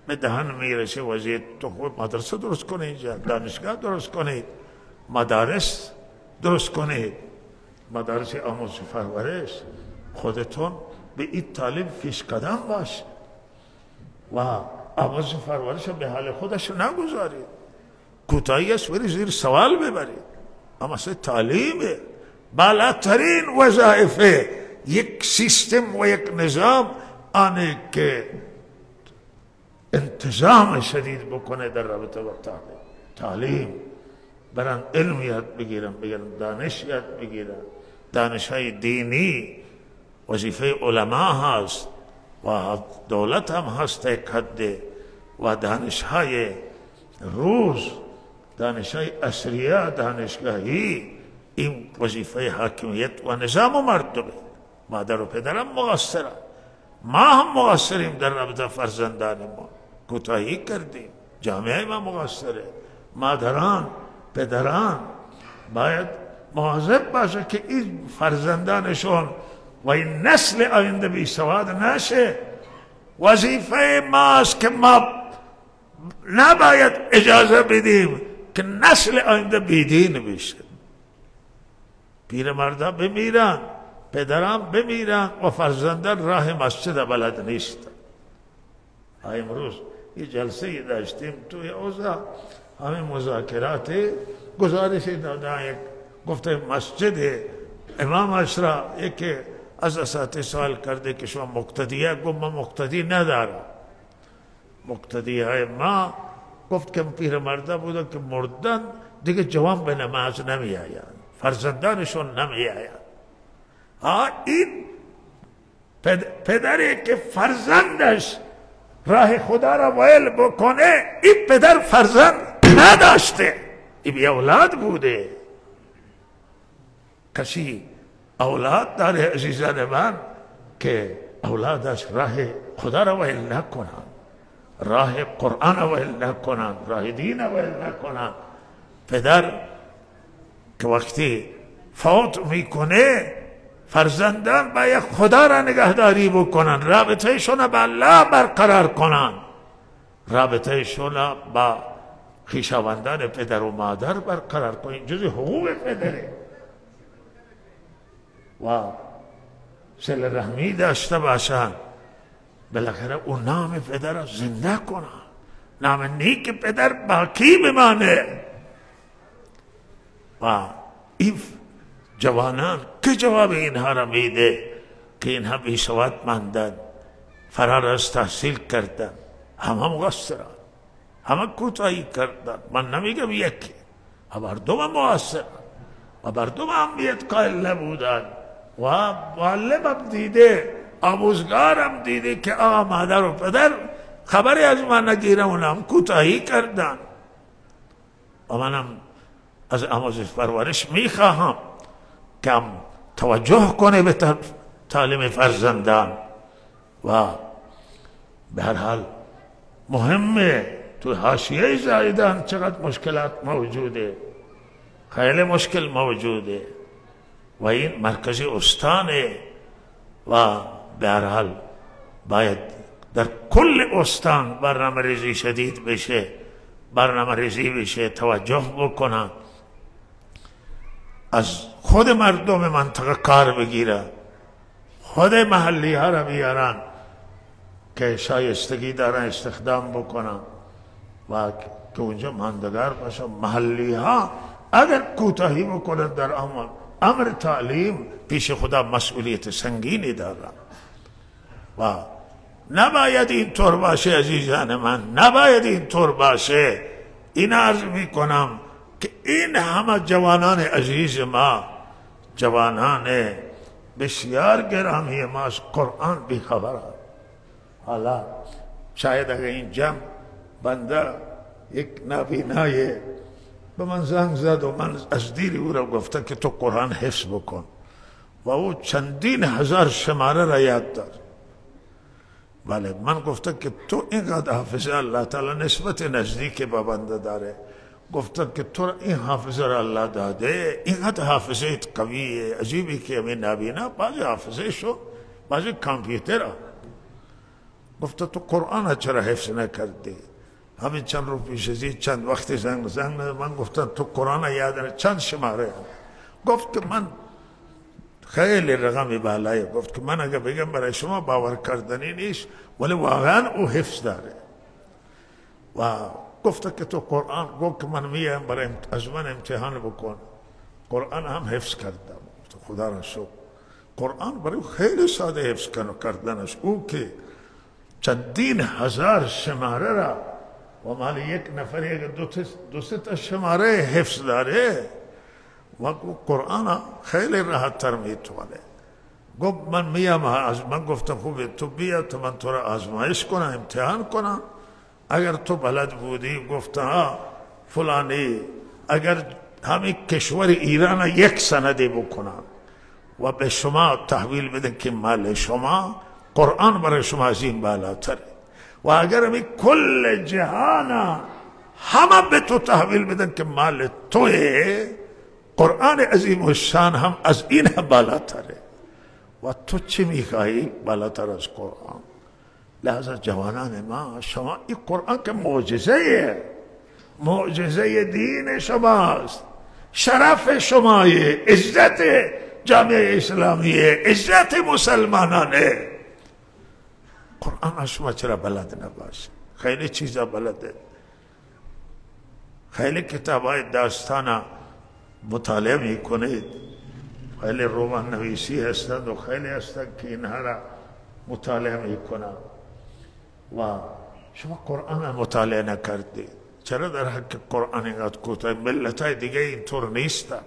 به دهن میرسه وزیر تو خود مدرسه درست کنید، دانشگاه درست کنید، مدارس درست کنید، مدارس آموزش پرورش. خودتون به این تعلیم پیش قدم باش و آموزش پرورش به حال خودش نگذارید. کوتاهی است ولی زیر سوال ببرید. اما تعلیم بالاترین وظایف یک سیستم و یک نظام آنه که انتظام شدید بکنه در رابطه با تعلیم. برن علم یاد بگیرن، دانش یاد بگیرن. دانش های دینی وظیفه علما هست و دولت هم هست یک حد و دانش های روز، دانش های عصریه، دانشگاهی، این وظیفه حاکمیت و نظام و مردمه. مادر و پدرم مقصرن، ما هم مقصریم در رابطه فرزندانمون، کوتاهی کردیم. جامعه ما مقصره. مادران، پدران باید مواظب باشه که این فرزندانشون و این نسل آینده بی سواد نشه. وظیفه ماست که ما نباید اجازه بدیم که نسل آینده بیدین بشه. پیرمردان بمیرن، پدران بمیرن و فرزندان راه مسجد بلد نیست. امروز یه جلسه داشتیم توی اوضاع، همین مذاکرات گزارش دادن. یک گفته مسجد امام اشرا یکی از اساتید سوال کرده که شما مقتدیه؟ گفت من مقتدی ندارم. مقتدی های ما گفت که پیرمرده بودن که مردن دیگه جوان به نماز نمی آیند، فرزندانشون نمی آیند. این پدری که فرزندش راه خدا را ویل بکنه، این پدر فرزند نداشته، این بی اولاد بوده. کسی اولاد داره عزیزان من که اولادش راه خدا را ویل نکنن، راه قرآن را ویل نکنن، راه دین را ویل نکنن. پدر که وقتی فوت میکنه فرزندان باید خدا را نگهداری بکنن، رابطهشون با الله برقرار کنن، رابطهشون با خویشاوندان پدر و مادر برقرار کنن. جز حقوق پدره و صله رحمی داشته باشن. بالاخره اون نام پدر را زنده کنن، نام نیک پدر باقی بمانه. و این جوانان که جواب اینها را میده که اینها بیسواد ماندن، فرار از تحصیل کردن، همه مقصرن، همه کوتاهی کردن. من نمیگم یکی، مردم مقصرن و مردم اهمیت قائل نبودن و معلمم دیده، آموزگارم دیده که آقا مادر و پدر خبری از من نگیرم، اونم کوتاهی کردن. و منم از آموزش پرورش میخواهم که توجه کنه به تعلیم فرزندان و به هر حال مهمه. تو حاشیه زایدان چقدر مشکلات موجوده، خیلی مشکل موجوده و این مرکزی استانه و به هر حال باید در کل استان برنامه ریزی شدید بشه، برنامه ریزی بشه، توجه بکنن، از خود مردم منطقه کار بگیرن، خود محلی ها را بیارن که شایستگی دارن استخدام بکنن و که اونجا ماندگار باشن. محلی ها اگر کوتاهی بکنن در امر تعلیم، پیش خدا مسئولیت سنگینی دارن و نباید این طور باشه. عزیزان من، نباید این طور باشه. این عرض می کنم که این همه جوانان عزیز ما، جوانان بسیار گرامی ما، از قرآن بیخبرند. حالا شاید اگر این جمع بنده یک نابینای به من زنگ زد و من از دیر او را گفته که تو قرآن حفظ بکن و او چندین هزار شماره را یاد دار. بله، من گفتم که تو اینقدر حافظه الله تعالی نسبت نزدیک به بنده داره، گفتم که تو این حافظه را الله داده، اینقدر حافظه قویه. عجیبی که همین نبینا بعضی حافظه شو، بعضی کامپیوتر ها. گفتم تو قرآن چرا حفظ نکردی؟ همین چند رو پیش ازی چند وقت زنگ من گفتم تو قرآن یاد نه، چند شماره؟ گفت که من خیلی رقمی بالایی. گفت که من اگر بگم برای شما باور کردنی نیست، ولی واقعا او حفظ داره. و گفت که تو قرآن، گفت که من میام برای از من امتحان بکن. قرآن هم حفظ کردم. خدا را شکر. قرآن برای خیلی ساده حفظ کردنش، او که چندین هزار شماره را و مال یک نفری اگر دو سه تا شماره حفظ داره و قرآن خیلی راحت تر میتونه. گفت من میام، من گفتم خوبه تو بیا تو من تو را آزمایش کنم، امتحان کنم. اگر تو بلد بودی، گفت ها فلانی، اگر همین کشور ایران یک سندی بکنم و به شما تحویل بدن که مال شما، قرآن برای شما از این بالاتره. و اگر همین کل جهان همه به تو تحویل بدن که مال توه، قرآن عظیم الشان هم از این بالاتره. و تو چی میخواهی بالاتر از قرآن؟ لحظه جوانان ما، شما این قرآن که معجزه، معجزه دین شماست، شرف شمایه، عزت جامعه اسلامیه، عزت مسلمانانه. قرآن از شما چرا بلد نباشه؟ خیلی چیزا بلده، خیلی کتابای داستان مطالعه میکنید، خیلی رمان نویسی هستند و خیلی هستند که اینها را مطالعه میکنند و شما قرآن مطالعه نکردید. چرا در حق قرآن اینقدر کوتاه؟ ملت‌های دیگه اینطور نیستند.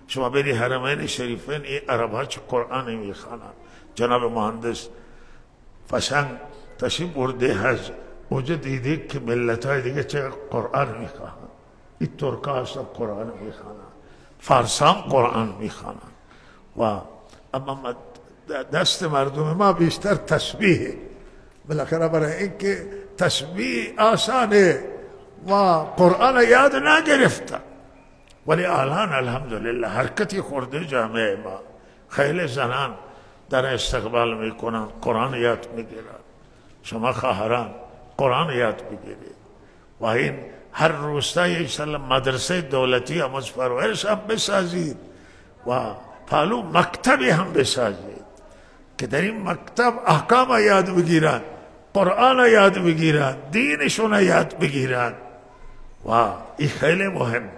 شما بری حرمین شریفین، این عرب‌ها چه قرآنی میخوانند. جناب مهندس فشنگ تشریف برده حج، اونجا دیدید که ملت‌های دیگه چه قرآن میخوانند. این ترک‌ها هستند قرآن میخوانند، فارسان قرآن میخوانند و اما دست مردم ما بیشتر تسبیح. بالاخره برای اینکه تسبیح آسانه و قرآن یاد نگرفتن، ولی الان الحمدلله حرکتی خورده جامعه ما. خیلی زنان در استقبال میکنن، قرآن یاد میگیرن. شما خواهران قرآن یاد بگیرید و این هر روستای انشاءالله مدرسه دولتی آموزش پرورش هم بسازید و پالو مکتبی هم بسازید که در این مکتب احکام یاد بگیرن، قرآن یاد بگیرن، دینشون یاد بگیرن و این خیلی مهمه.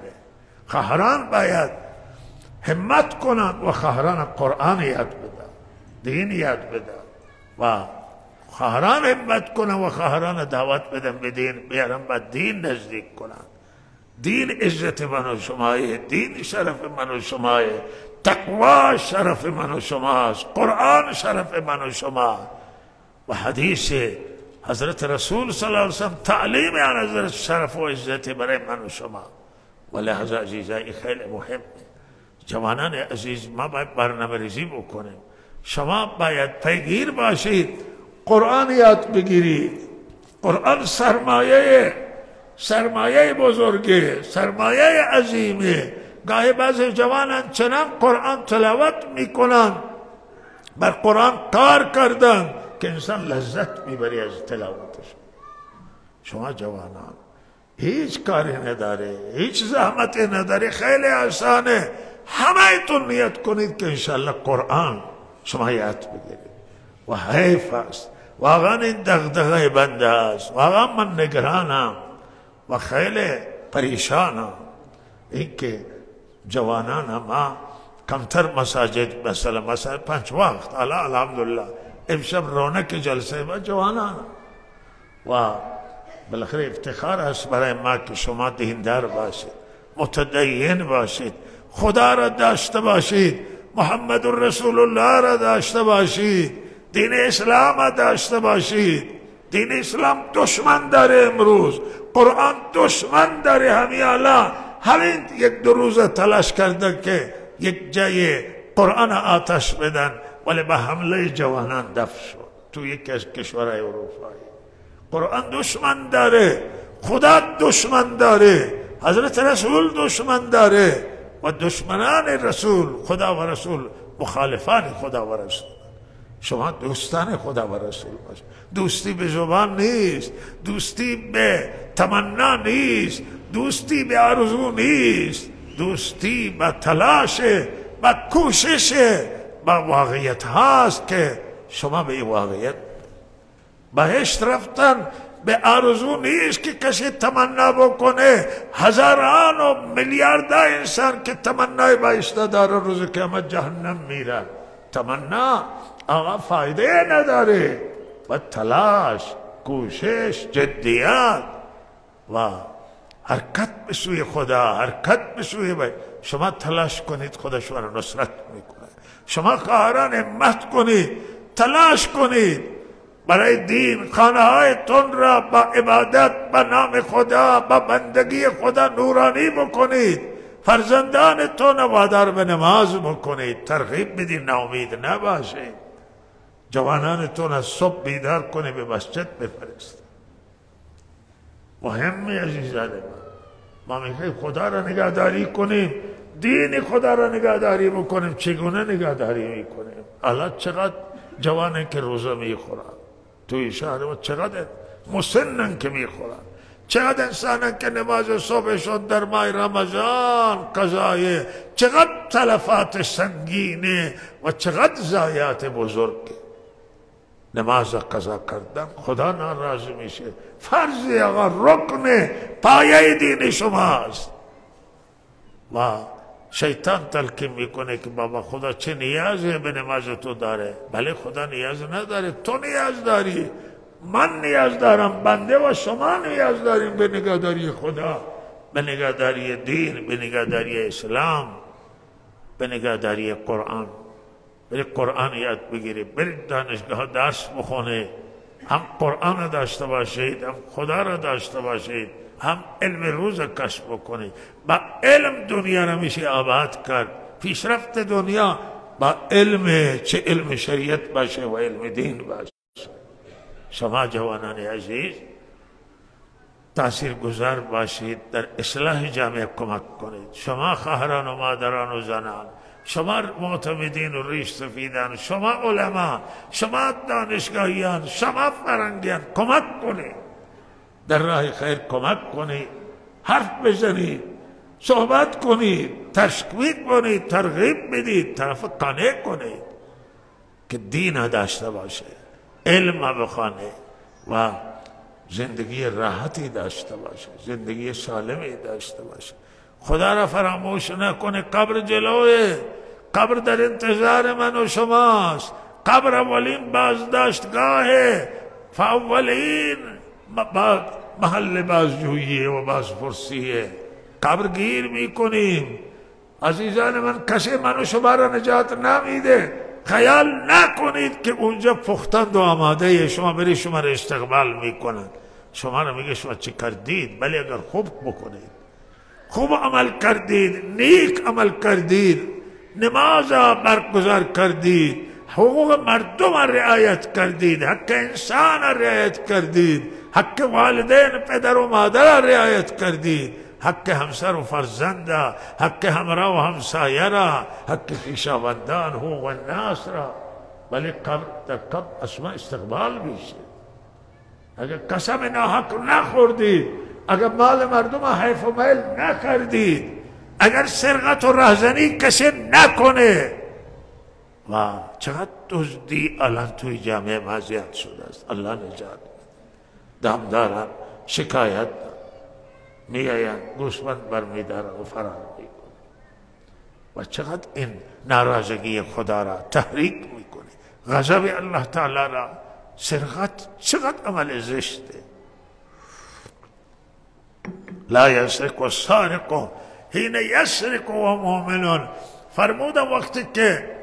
خواهران باید همت کنن و خواهران قرآن یاد بدن. دین یاد بده و خواهران همت کنن و خواهران دعوت بدن به دین، بیارن با دین نزدیک کنن. دین عزت من و شمایه، دین شرف من و شمایه، تقوا شرف من و شماست، قرآن شرف من و شما. و حدیث حضرت رسول صلی اللہ علیہ وسلم تعلیم عن حضرت شرف و عزت برای من و شما. و لحظه عزیزای خیلی مهمه. جوانان عزیز، ما باید برنامه ریزی بکنیم. شما باید پیگیر باشید، قرآن یاد بگیرید. قرآن سرمایه بزرگه، سرمایه عظیمه. گاهی بعضی جوانان چنان قرآن تلاوت میکنن، بر قرآن کار کردن که انسان لذت میبری از تلاوتش. شما جوانان هیچ کاری نداره، هیچ زحمتی نداره، خیلی آسانه. همه تون نیت کنید که انشالله قرآن شما یاد بگیرید. و حیف است، واقعا این دغدغه بنده است. واقعا من نگرانم و خیلی پریشانم اینکه جوانان ما کمتر مساجد، مثلا 5 وقت، الحمدلله امشب رونق جلسه با جوانان. و بالاخره افتخار است برای ما که شما دیندار باشید، متدین باشید، خدا را داشته باشید، محمد رسول الله را داشته باشید، دین اسلام را داشته باشید. دین اسلام دشمن داره، امروز قرآن دشمن داره. همین 1-2 روز تلاش کرده که یک جای قرآن آتش بدن، ولی به حمله جوانان دفع شد تو یکی از کشورهای اروپایی. قرآن دشمن داره، خدا دشمن داره، حضرت رسول دشمن داره و دشمنان رسول، خدا و رسول مخالفان خدا و رسول. شما دوستان خدا و رسول باشید. دوستی به زبان نیست، دوستی به تمنا نیست، دوستی به آرزو نیست، دوستی به تلاش، به کوشش، به واقعیت هاست که شما به این واقعیت بهشت رفتن به آرزو نیست که کسی تمنا بکنه. هزاران و میلیاردها انسان که تمنای بهشت داره روز قیامت جهنم میره. تمنا آقا فایده نداره. و تلاش، کوشش، جدیت و حرکت به سوی خدا، حرکت به سوی باید. شما تلاش کنید، خدا شما را نصرت میکنه. شما خواهران همت کنید، تلاش کنید برای دین. خانه هایتون را با عبادت به نام خدا، با بندگی خدا نورانی بکنید. فرزندانتون وادار به نماز بکنید، ترغیب بدید، ناامید نباشید. جوانانتون از صبح بیدار کنید، به مسجد بفرستید. مهمی عزیزان ما میخوایم خدا را نگهداری کنیم، دین خدا را نگهداری بکنیم. چگونه نگهداری میکنیم؟ الان چقدر جوانه که روزه میخورن توی شهر و چقدر مسنن که میخورن، چقدر انسانن که نماز صبحشون در ماه رمضان قضایه، چقدر تلفات سنگینه و چقدر ضایعات بزرگه. نماز قضا کردن خدا ناراض میشه. فرض آقا رکن پایه دین شماست. و شیطان تلقین میکنه که بابا خدا چه نیازه به نماز تو داره. بله خدا نیاز نداره، تو نیاز داری، من نیاز دارم، بنده و شما نیاز داریم به نگهداری خدا، به نگهداری دین، به نگهداری اسلام، به نگهداری قرآن. برید قرآن یاد بگیرید، برید دانشگاه درس بخونه، هم قرآن داشته باشید، هم خدا را داشته باشید، هم علم روز کسب بکنید. با علم دنیا را میشه آباد کرد. پیشرفت دنیا با علم، چه علم شریعت باشه و علم دین باشه. شما جوانان عزیز تأثیر گذار باشید، در اصلاح جامعه کمک کنید. شما خواهران و مادران و زنان، شما معتمدین و ریش سفیدان، شما علما، شما دانشگاهیان، شما فرنگیان، کمک کنید، در راه خیر کمک کنید، حرف بزنید، صحبت کنید، تشویق کنید، ترغیب بدید، طرف قانع کنید که دین داشته باشه، علم بخونه و زندگی راحتی داشته باشه، زندگی سالمی داشته باشه. خدا را فراموش نکنه، قبر جلوه، قبر در انتظار من و شماست. قبر اولین بازداشتگاهه، فاولین محل بازجوییه و بازپرسیه. قبر گیر میکنیم. عزیزان من، کسی منو شما را نجات نمیده. خیال نکنید که اونجا پختند و آماده شما بری شما را استقبال میکنند. شما را میگه شما چی کردید، ولی اگر خوب بکنید، خوب عمل کردید، نیک عمل کردید، نماز برگزار کردید، حقوق مردم رعایت کردید، حق انسان رعایت کردید، حق والدین پدر و مادر رعایت کردید، حق همسر و فرزند، حق همراه و همسایه را، حق خویشاوندان، حقوق الناس را، ولی قبر در قبر اسما استقبال میشه. اگر قسم ناحق نخوردید، اگر مال مردم حیف و میل نکردید، اگر سرقت و رهزنی کسی نکنه. و چقدر دزدی الان توی جامعه ما زیاد شده است. الله نجات. دامداران شکایت میآیند، گوسفند برمیدارند و فرار میکنند. و چقدر این ناراضگی خدا را تحریک میکنه، غضب الله تعالی را. سرقت چقدر عمل زشته. لا یسرق السارق حین یسرق و مؤمنون. فرمودم وقتی که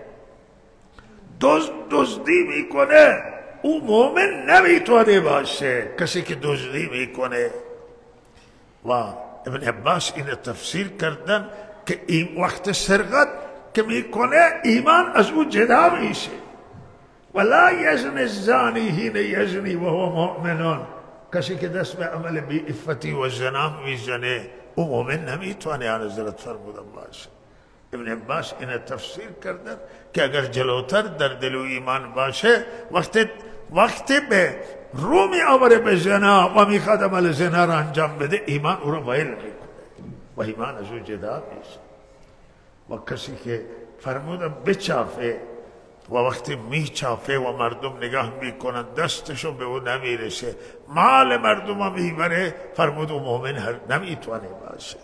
دزدی میکنه او مؤمن نمیتونه باشه، کسی که دزدی میکنه. و ابن عباس این تفسیر کردن که این وقت سرقت که میکنه ایمان از او جدا میشه. ولا یزنی الزانی حین یزنی و هو مؤمنون. کسی که دست به عمل بی عفتی و زنا میزنه او مؤمن نمیتونه. آن حضرت فرمودن باشه. ابن عباس این تفسیر کردن که اگر جلوتر در دل و ایمان باشه، وقتی به رو می آوره به زنا و میخواد عمل زنا را انجام بده، ایمان او را ویل میکنه و ایمان از او جدا میشه. و کسی که فرمودن بچافه و وقتی میچافه و مردم نگاه میکنن دستشو به او نمیرسه، مال مردم میبره، فرمود او مؤمن نمیتونه باشه.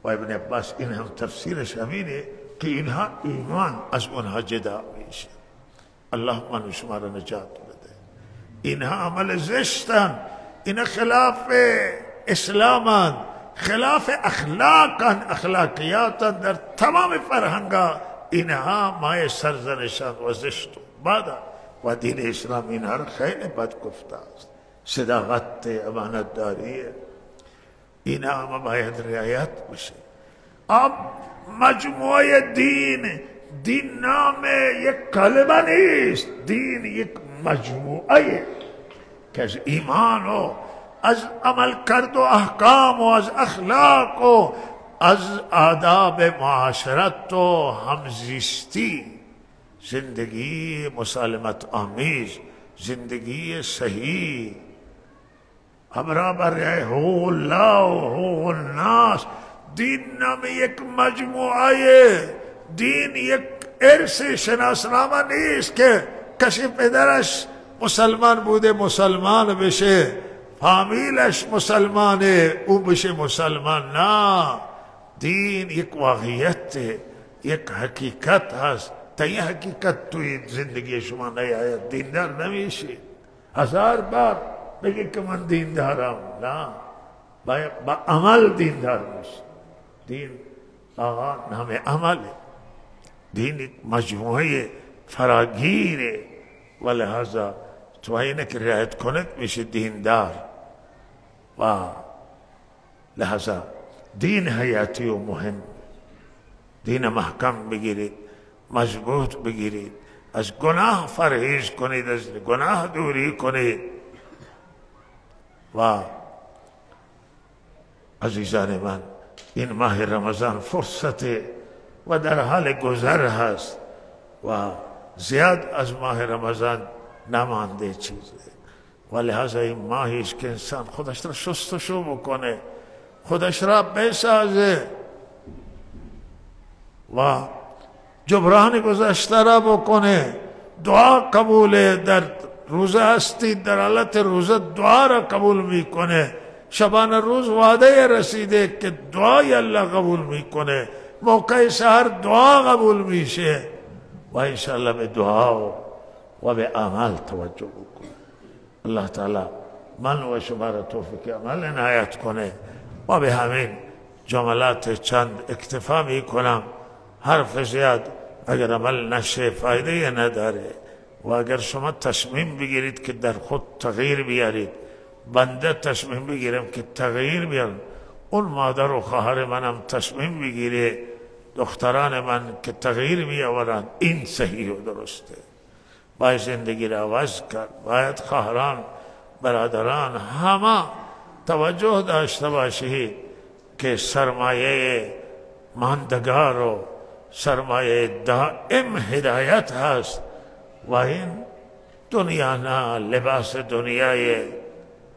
و ابن عباس این هم تفسیرش همینه که اینها ایمان از اونها جدا میشه. الله من شما را نجات بده. اینها عمل زشتن، اینها خلاف اسلامن، خلاف اخلاقن، اخلاقیاتن در تمام فرهنگا. اینها مای سرزنشان و زشت بعد و دین اسلام اینها را خیلی بد گفته است. صداقت، امانت داریه، اینها هم باید رعایت بشه. اب مجموعه دین نام یک کلمه نیست. دین یک مجموعه که از ایمان و از عمل کرد و احکام و از اخلاق و از آداب معاشرت و همزیستی، زندگی مسالمت آمیز، زندگی صحیح، برابر حقوق الله و حقوق الناس. دین نام یک مجموعه. دین یک ارث شناسنامه نیست که کسی پدرش مسلمان بوده مسلمان بشه، فامیلش مسلمانه او بشه مسلمان. نه، دین یک واقعیت، یک حقیقت هست. تا این حقیقت توی زندگی شما نیاید دیندار نمیشه. 1000 بار بگه که من دیندارم، نه، با عمل دیندار میشه. دین آقا نام عمله. دین یک مجموعه فراگیره و لحاظا تو اینه که رعایت کنید میشه دیندار. و لحاظا دین حیاتی و مهم. دین محکم بگیرید، مضبوط بگیرید، از گناه پرهیز کنید، از گناه دوری کنید. و عزیزان من، این ماه رمضان فرصت و در حال گذر هست و زیاد از ماه رمضان نمانده چیزه. و لحاظا این ماهیش که انسان خودش را شستشو بکنه، خودش را بسازه و جبران گذشته را بکنه. دعا قبوله. در روزه هستید، در حالت روزه دعا را قبول میکنه. شبان روز وعده رسیده که دعای الله قبول میکنه. موقع سحر دعا قبول میشه. و انشاءالله به دعا و به عمل توجه بکنیم. الله تعالی من و شما را توفیق عمل عنایت کنه. و به همین جملات چند اکتفا می کنم. حرف زیاد اگر عمل نشه فایده نداره. و اگر شما تصمیم بگیرید که در خود تغییر بیارید، بنده تصمیم بگیرم که تغییر بیارم، اون مادر و خواهر منم تصمیم بگیره، دختران من که تغییر بیاورند، این صحیح و درسته. باید زندگی را عوض کرد. باید خواهران، برادران همه توجه داشته باشید که سرمایه ماندگار و سرمایه دائم هدایت هست. و این دنیا نه، لباس دنیای،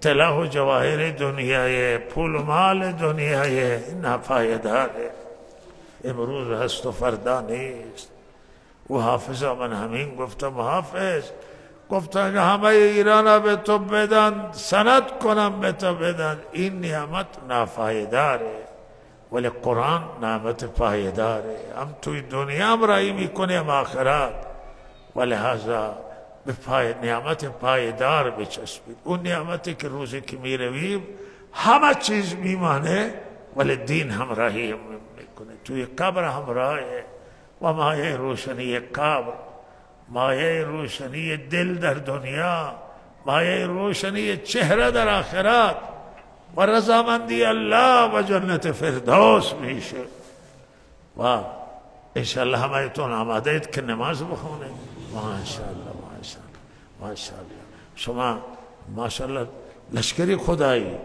طلا و جواهر دنیای، پول و مال دنیای ناپایداره. امروز هست و فردا نیست. و حافظ من همین گفتم، حافظ گفت اگه همه ایران به تو بدن، سند کنم به تو بدن، این نعمت ناپایداره. ولی قرآن نعمت پایداره. هم توی دنیا هم رایی میکنه هم آخرت. ولهذا به نعمت پایدار بچسبید. اون نعمتی که روزی که میرویم همه چیز میمانه ولی دین همراهی میکنه. توی قبر همراهه. و مایه روشنی قبر، مایه روشنی دل در دنیا، مایه روشنی چهره در آخرت و رضامندی الله و جنت فردوس میشه. و انشاءالله همایتون آماده اید که نماز بخونید. ماشاءالله ماشاءالله ماشاءالله. شما ماشاءالله لشکری خدایی.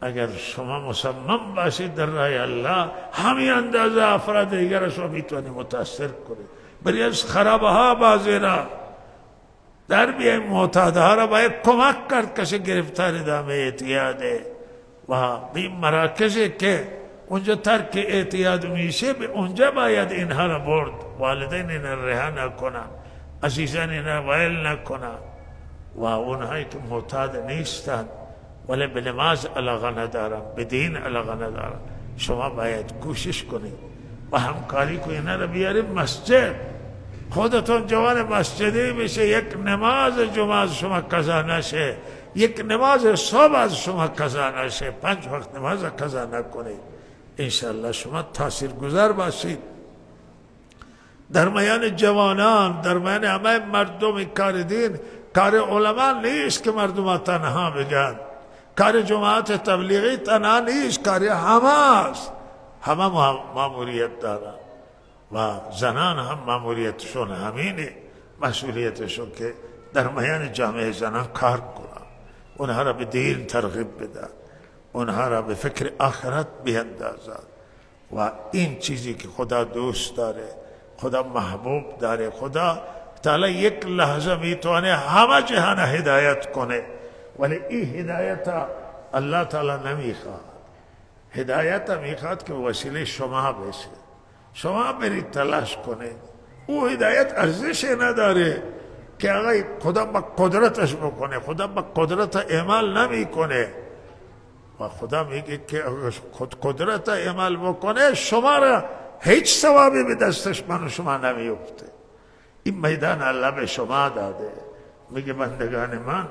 اگر شما مصمم باشید در راه الله، همین اندازه افراد دیگر شما میتونید متاثر کنید. بری از خرابه ها بازی را در بیاییم، معتاده ها را باید کمک کرد کسی گرفتار دامه اعتیاده. و به مراکزی که اونجا ترک اعتیاد میشه، به اونجا باید اینها را برد. والدین اینها رها نکنن، عزیزان اینها ویل نکنن. و اونهایی که معتاد نیستن ولی به نماز علاقه ندارن، به دین علاقه ندارن، شما باید کوشش کنید و همکاری کنید. اینا را بیارید مسجد. خودتون جوان مسجدی بشه، یک نماز جمعه از شما قضا نشه، یک نماز صبح از شما قضا نشه، 5 وقت نماز قضا نکنید. انشاءالله شما تاثیرگذار باشید در میان جوانان، در میان همه مردم. کار دین کار علما نیست که مردم تنها بگن، کار جماعت تبلیغی تنها نیست، کار همه است. همه ماموریت دارن و زنان هم ماموریتشون همینه، مسئولیتشون که در میان جامعه زنان کار کنن، اونها را به دین ترغیب بدن، اونها را به فکر آخرت بیندازن. و این چیزی که خدا دوست داره، خدا محبوب داره. خدا تعالی یک لحظه میتونه همه جهان هدایت کنه، ولی این هدایت الله تعالی نمیخواد. هدایت میخواد که وسیله شما بشه. شما برید تلاش کنید. او هدایت ارزش نداره که آقای خدا با قدرتش بکنه. خدا با قدرت عمل نمیکنه. و خدا میگه که خود قدرت عمل بکنه، شما را هیچ ثوابی به دستش من و شما نمیفته. این میدان الله به شما داده. میگه بندگان من،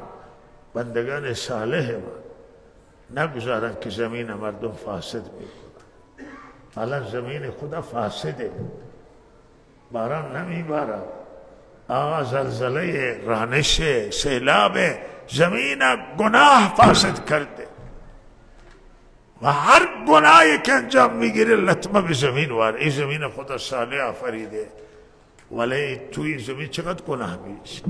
بندگان صالح من، نگذارن که زمین مردم فاسد میکنن. حالا زمین خدا فاسده، باران نمیبارد، زلزله، رانش، سیلاب، زمین گناه فاسد کرده. و هر گناهی که انجام میگیره لطمه به زمین وارد. این زمین خدا صالح آفریده، ولی توی زمین چقدر گناه میشه.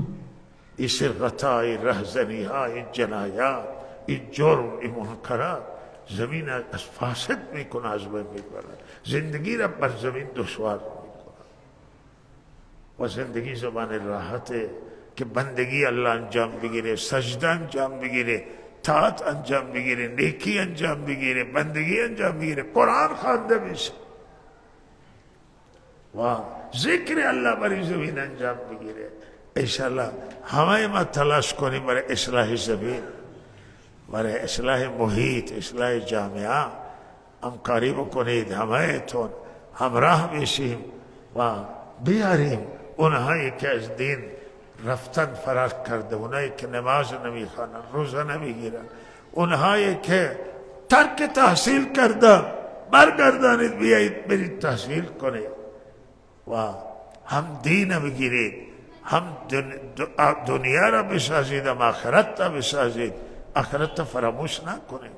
این سرقت‌ها، این رهزنی ها، این جنایات، این جرم، این منکرات زمین از فاسد میکنه، از بین میبرد. زندگی را بر زمین دشوار میکنه. و زندگی زبان راحته که بندگی الله انجام بگیره، سجده انجام بگیره، طاعت انجام بگیره، نیکی انجام بگیره، بندگی انجام بگیره، قرآن خوانده بشه و ذکر الله بر زمین انجام بگیره. انشاءالله همه ما تلاش کنیم برای اصلاح زمین، برای اصلاح محیط، اصلاح جامعه. همکاری بکنید، همه تون همراه بشیم و بیاریم اونهایی که از دین رفتن فرار کرده، اونهایی که نماز نمیخوانن، روزه نمیگیرن، اونهایی که ترک تحصیل کردن، برگردانید بیایید برید تحصیل کنید و هم دین بگیرید، هم دنیا را بسازید، هم آخرت را بسازید. آخرت را فراموش نکنید.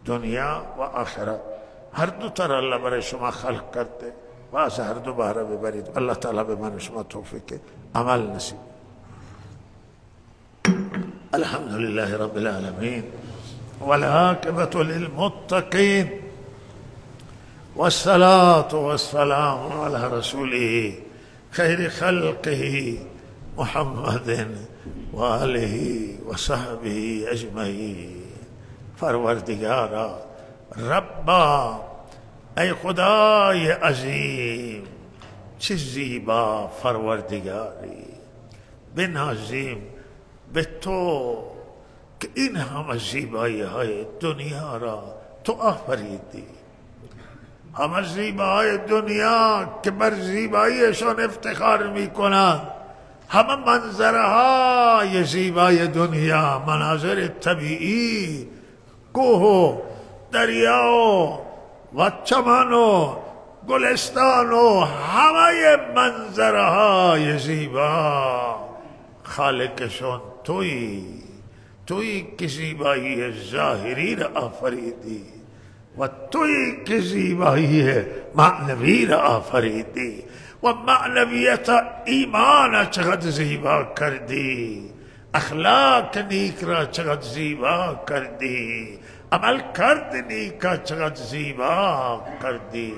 دنیا و آخرت هر دو تا را الله برای شما خلق کرده و از هر دو بهره ببرید. الله تعالی به من و شما توفیق عمل نصیب. الحمد لله رب العالمين والعاقبة للمتقين والصلاة والسلام على رسوله خير خلقه محمد وآله وصحبه أجمعين. پروردگارا ربا ای خدای عظیم، چه زیبا پروردگاری، بنازیم به تو که این همه زیبایی های دنیا را تو آفریدی. همه زیبایی دنیا که بر زیباییشان افتخار می کنند، همه منظرهای زیبای دنیا، مناظر طبیعی، کوه و دریا و چمن و گلستان و همه منظرهای زیبا خالقشون تویی که زیبایی ظاهری را آفریدی و تویی که زیبایی معنوی را آفریدی و معنویت ایمان چقدر زیبا کردی، اخلاق نیک را چقدر زیبا کردی، عمل کرد نیکا چقدر زیبا کردی.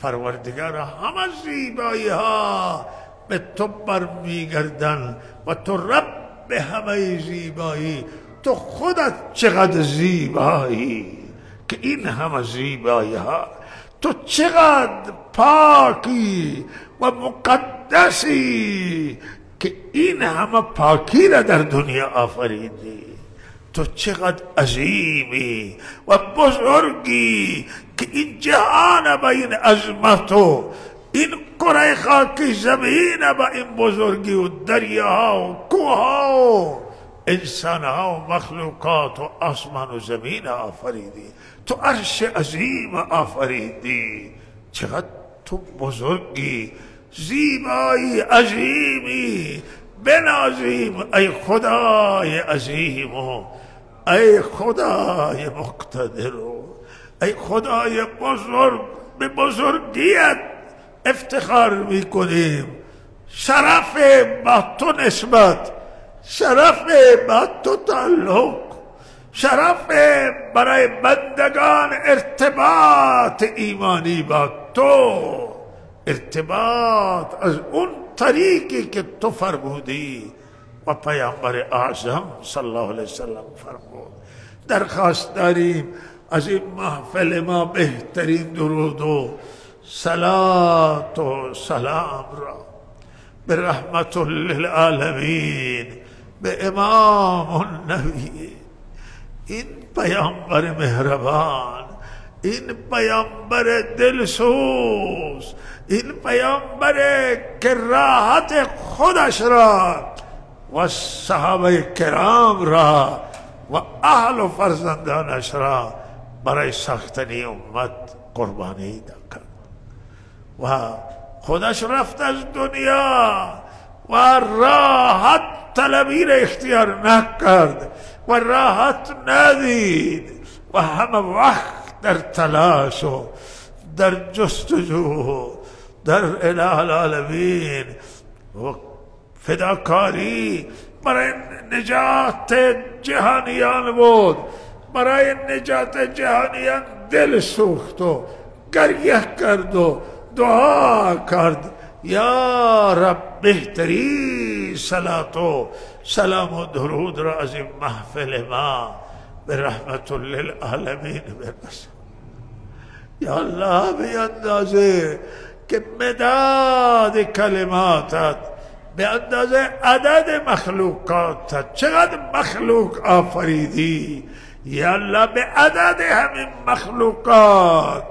پروردگار همه زیبایی ها به تو برمیگردن و تو رب همه زیبایی، تو خودت چقدر زیبایی که این همه زیبایی ها، تو چقدر پاکی و مقدسی که این همه پاکی را در دنیا آفریدی. تو چقدر عظیمی و بزرگی که این جهان با این عظمت و این کره خاکی زمین با این بزرگی و دریاها و کوها و انسانها و مخلوقات و آسمان و زمین آفریدی. تو عرش عظیم آفریدی. چقدر تو بزرگی، زیبایی، عظیمی. بنازیم ای خدای عظیم و ای خدای مقتدر و ای خدای بزرگ، به بزرگیت افتخار میکنیم. شرف با تو نسبت، شرف با تو تعلق، شرف برای بندگان ارتباط ایمانی با تو، ارتباط از اون طریقی که تو فرمودی و پیامبر اعظم صلی الله علیه وسلم فرمود. درخواست داریم از این محفل ما بهترین درود و صلات و سلام را به رحمت للعالمین، به امام النبی، این پیامبر مهربان، این پیامبر دلسوز، این پیامبر که راحت خودش را و صحابه کرام را و اهل و فرزندانش را برای ساختنی امت قربانی کرد و خودش رفت از دنیا و راحت طلبی را اختیار نکرد و راحت ندید و همه وقت در تلاش و در جستجو در اله العالمین و فداکاری برای نجات جهانیان بود. برای نجات جهانیان دل سوخت و گریه کرد و دعا کرد یا رب بهتری صلات و سلام و درود را از این محفل ما به رحمت للعالمین برسان. یا الله به اندازه که مداد کلماتت، به اندازه عدد مخلوقاتت، چقدر مخلوق آفریدی، یا الله به عدد همین مخلوقات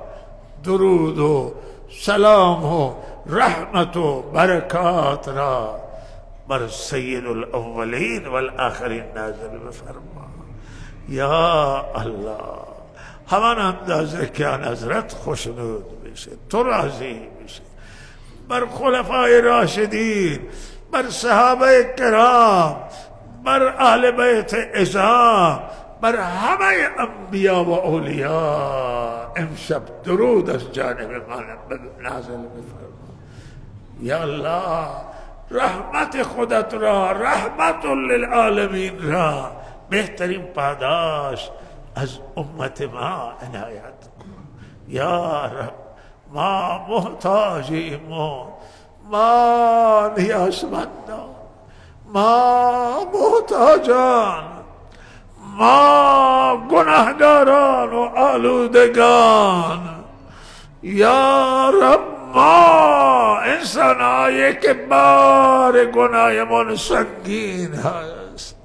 درود و سلام و رحمت و برکات را بر سید الاولین و الاخرین نازل بفرما. یا الله، همان اندازه که آن حضرت خوشنود بشه، تو راضی بشه، بر خلفای راشدین، بر صحابه کرام، بر اهل بیت عظام، بر همه انبیا و اولیاء امشب درود از جانب من نازل بفرما. یا الله، رحمت خودت را، رحمت للعالمین را بهترین پاداش از امت ما عنایت کن. یا رب، ما محتاجیم، ما نیازمندان، ما محتاجان، ما گناهگاران و آلودگان. یا رب، ما انسانایی که بار گناهمون سنگین هست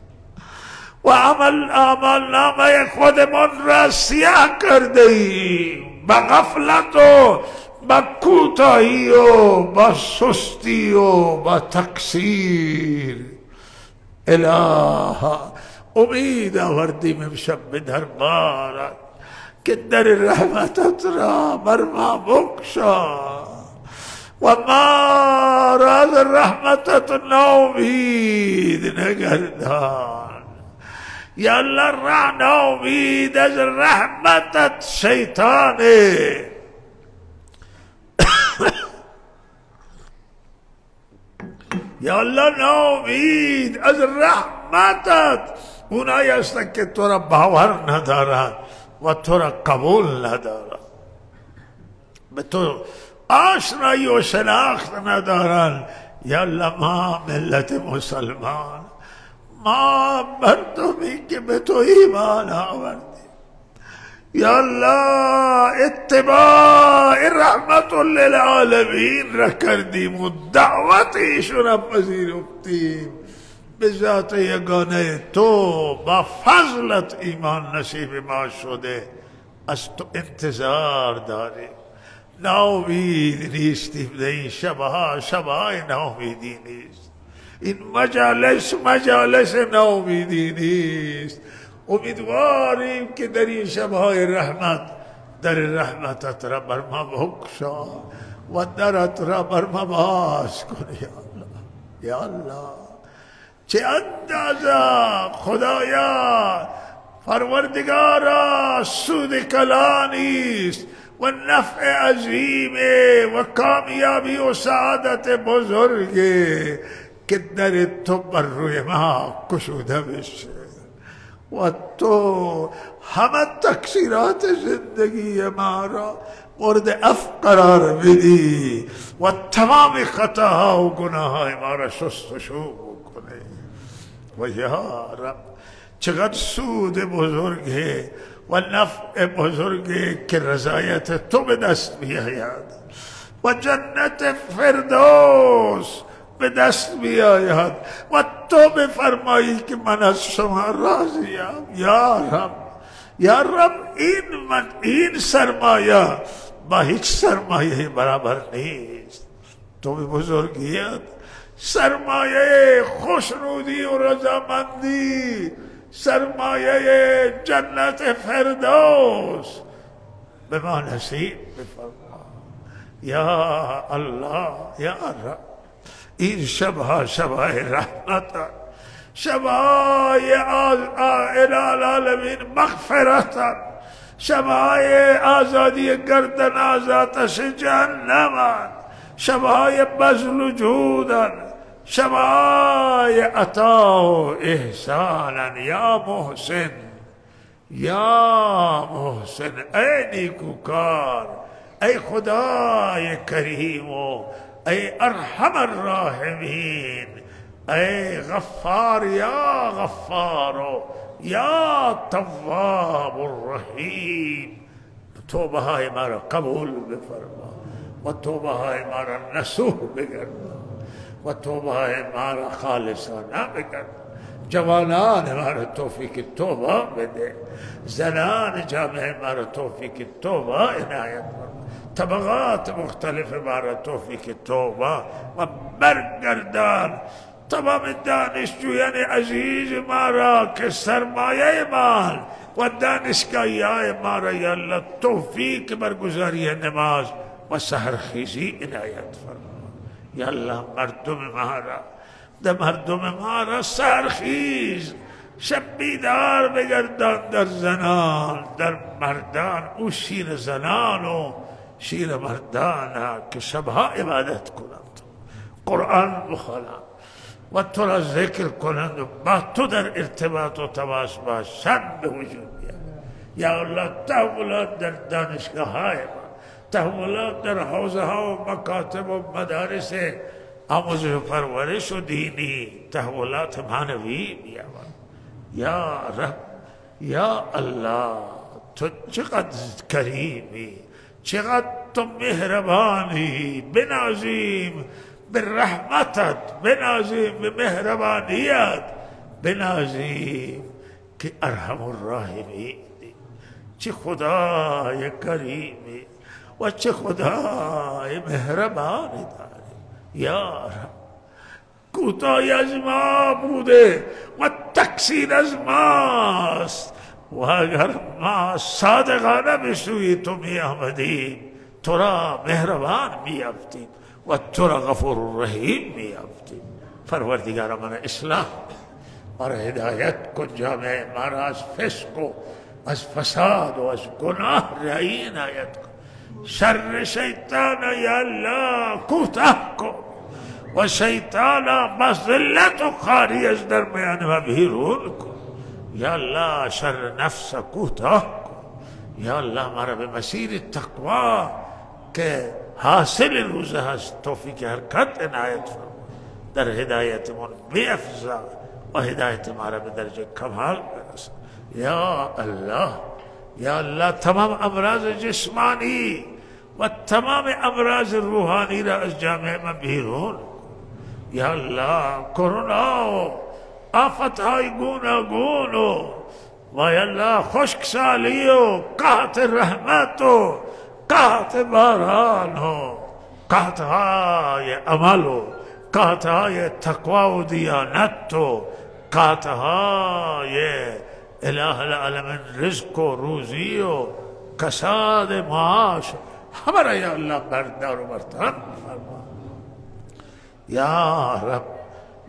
و اعمال نامه خودمون را سیاه کرده ایم با غفلت و با کوتاهی و با سستی و با تقصیر. الها، امید آوردیم امشب به دربارت که در رحمتت را بر ما بگشا و ما را از رحمتت ناامید نگردان. یا الله، را ناامید از رحمتت شیطانه. یا الله، ناامید از رحمتت اونایی هستند که تو را باور ندارند و تو را قبول ندارند، به تو آشنایی و شناخت ندارند. یا الله، ما ملت مسلمان، ما مردمی که به تو ایمان آوردیم، یا الله اتباع رحمت للعالمین را کردیم و دعوت ایشون را پذیرفتیم. به ذات یگانه تو با فضلت ایمان نصیب ما شده، از تو انتظار داریم. ناامید نیستیم. این شبها شبهای ناامیدی نیست، این مجالس ناامیدی نیست. امیدواریم که در این شبهای رحمت در رحمتت را بر ما بگشا و درت را بر ما باز کن. یا الله، یا الله، چه اندازه خدایا پروردگارا سود کلانی است و نفع عظیمه و کامیابی و سعادت بزرگه که در تو بر روی ما گشوده بشه و تو همه تقصیرات زندگی ما را مورد عفو قرار بدی و تمام خطاها و گناههای ما را شستشو بکنه. و یا رب، چقدر سود بزرگه و نفع بزرگه که رضایت تو به دست بیاید و جنت فردوس به دست بیاید و تو بفرمایی که من از شما راضیم. یا رب، یا رب، این سرمایه با هیچ سرمایه برابر نیست. تو به بزرگیت سرمایه خوشنودی و رضامندی، سرمایه جنت فردوس به ما نصیب بفرما. یا الله، یا رب، این شبها شبهای رحمت، شبهای العالمین مغفرت، شبهای آزادی گردن از آتش جهنم، شبهای بذل و جود، شبهای عطا و احسان. یا محسن، یا محسن، ای نیکوکار، ای خدای کریم و ای ارحم الراحمین، ای غفار، یا غفار، یا تواب الرحیم، توبه های ما را قبول بفرما و توبه های ما را نصوح بگردان و توبه های ما را خالصانه بگردان. جوانان ما را توفیق توبه بده، زنان جامعه ما را توفیق توبه عنایت فرما، طبقات مختلف ما را توفیق توبه و برگردان. تمام دانشجویان عزیز ما را که سرمایه مال و دانشگاهی ما را یا الله توفیق برگزاری نماز و سحرخیزی عنایت فرما. یا الله مردم ما را در مردم ما را سحرخیز شب بیدار بگردان، در زنان در مردان، او شیر زنان و شیر مردان که شبها عبادت کنند، قرآن بخوانند و تو را ذکر کنند و با تو در ارتباط و تماس باشند به وجود بیاد. یا الله تحولات در دانشگاه های ما، تحولات در حوزه ها و مکاتب و مدارس آموزش و پرورش و دینی، تحولات معنوی بیاور. یا رب یا الله تو چقدر کریمی، چقدر تو مهربانی، بنازیم به رحمتت، بنازیم به مهربانیت، بنازیم که ارحم الراحمین. چه خدای کریمی و چه خدای مهربانی داری. یا رب کوتاهی از ما بوده و تقصیر از ماست و اگر ما صادقانه به سوی تو می آمدیم تو را مهربان می یافتیم و تو را غفور رحیم می یافتیم. پروردگار من اصلاح اور هدایت کن جامعه ما را از فسق و از فساد و از گناه رهایی عنایت کن. شر شیطان یا الله کوتاه کن و شیطان با ذلت و خاری از درمیان ما بیرون کن. یا الله شر نفس کوتاه کن. یا الله ما را به مسیر تقوا که حاصل روزه هست توفیق حرکت عنایت فرما. در هدایتمون بیفزا و هدایت ما را به درجه کمال برسان. یا الله یا الله تمام امراض جسمانی و تمام امراض روحانی را از جامعه ما بیرون کن. یا الله کرونا و آفتهای گوناگون و یا الله خشکسالی و قحط رحمت و قحط باران و قحطهای عمل و قحطهای تقوا و دیانت و قحطهای اله العالمین رزق و روزی و کساد معاش همه را یا الله بردار و برطرف فرما. یا رب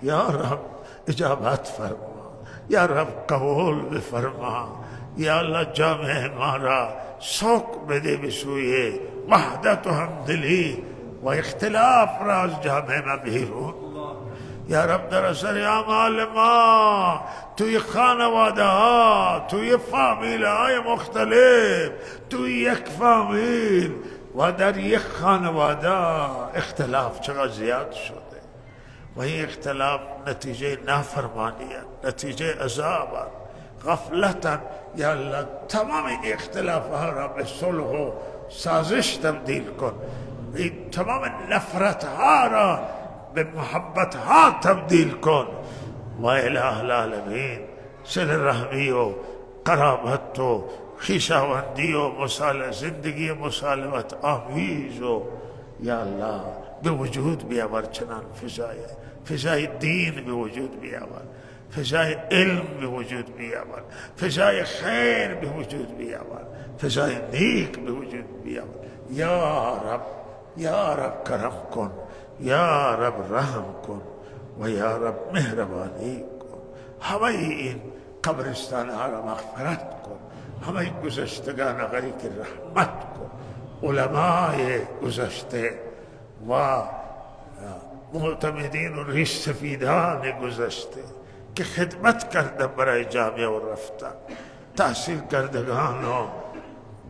یا رب اجابت فرما. یا رب قبول بفرما. یا الله جامعه ما را سوق بده به سوی وحدت و همدلی و اختلاف را از جامعه ما بیرون. یا رب در اثر اعمال ما توی خانواده ها، توی فامیل های مختلف، توی یک فامیل و در یک خانواده اختلاف چقدر زیاد شده و این اختلاف نتیجه نافرمانیه، نتیجه عذاب، غفلت. یا الله تمام اختلاف ها را به صلح و سازش تبدیل کن. این تمام نفرت ها را به محبت ها تبدیل کن و اله العالمین صله رحمی و قرابت و خویشاوندی و زندگی مسالمت آمیز و یا الله به وجود بیاور. چنان فضای دین به وجود بیاور، فضای علم به وجود بیاور، فضای خیر به وجود بیاور، فضای نیک به وجود بیاور. یا رب کرم کن، یا رب رحم کن و یا رب مهربانی کن. همه این قبرستان ها را مغفرت کن، همه گذشتگان غریق رحمت کن. علمای گذشته و معتمدین و ریش سفیدان گذشته که خدمت کردن برای جامعه و رفتن، تحصیل کردگان و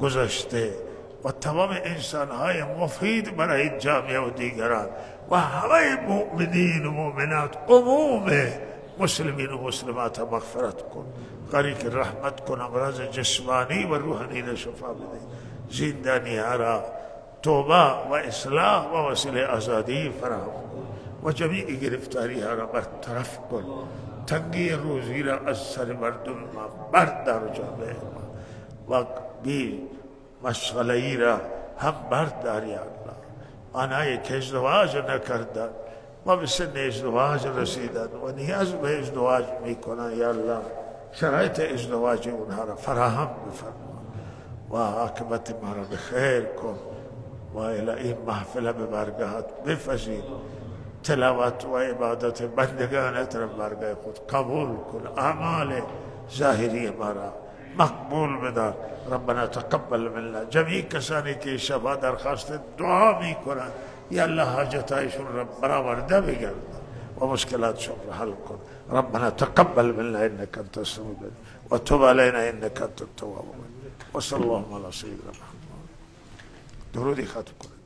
گذشته و تمام انسانهای مفید برای جامعه و دیگران و همه مؤمنین و مؤمنات، عموم مسلمین و مسلمات مغفرت کن، غریق رحمت کن، امراض جسمانی و روحانی را شفا بده، زندانی ها را توبه و اصلاح و وسیله آزادی فراهم کن و جمیع گرفتاری ها را برطرف کن تنگی روزی را از سر مردم ما بردار جامعه ما و بی مشغله‌ای را هم بردار یا الله. آنهایی که ازدواج نکردن و به سن ازدواج رسیدن و نیاز به ازدواج میکنن یا الله شرایط ازدواج اونها را فراهم بفرما و عاقبت ما را بخیر کن و الی این محفل به برگاهت بفزید. تلاوت و عبادت بندگانت را برگاه خود قبول کن. اعمال ظاهری ما را مقبول بدار. ربنا تقبل منا. جميع کسانی که شفا درخواست دعا می کنند یا الله حاجتایشون را برآورده بگردان و مشکلاتشون را حل کن. ربنا تقبل منا انك انت السميع العليم وتب علينا انك انت التواب الرحيم. وصلى الله على سيدنا محمد. درودی ختم کنید.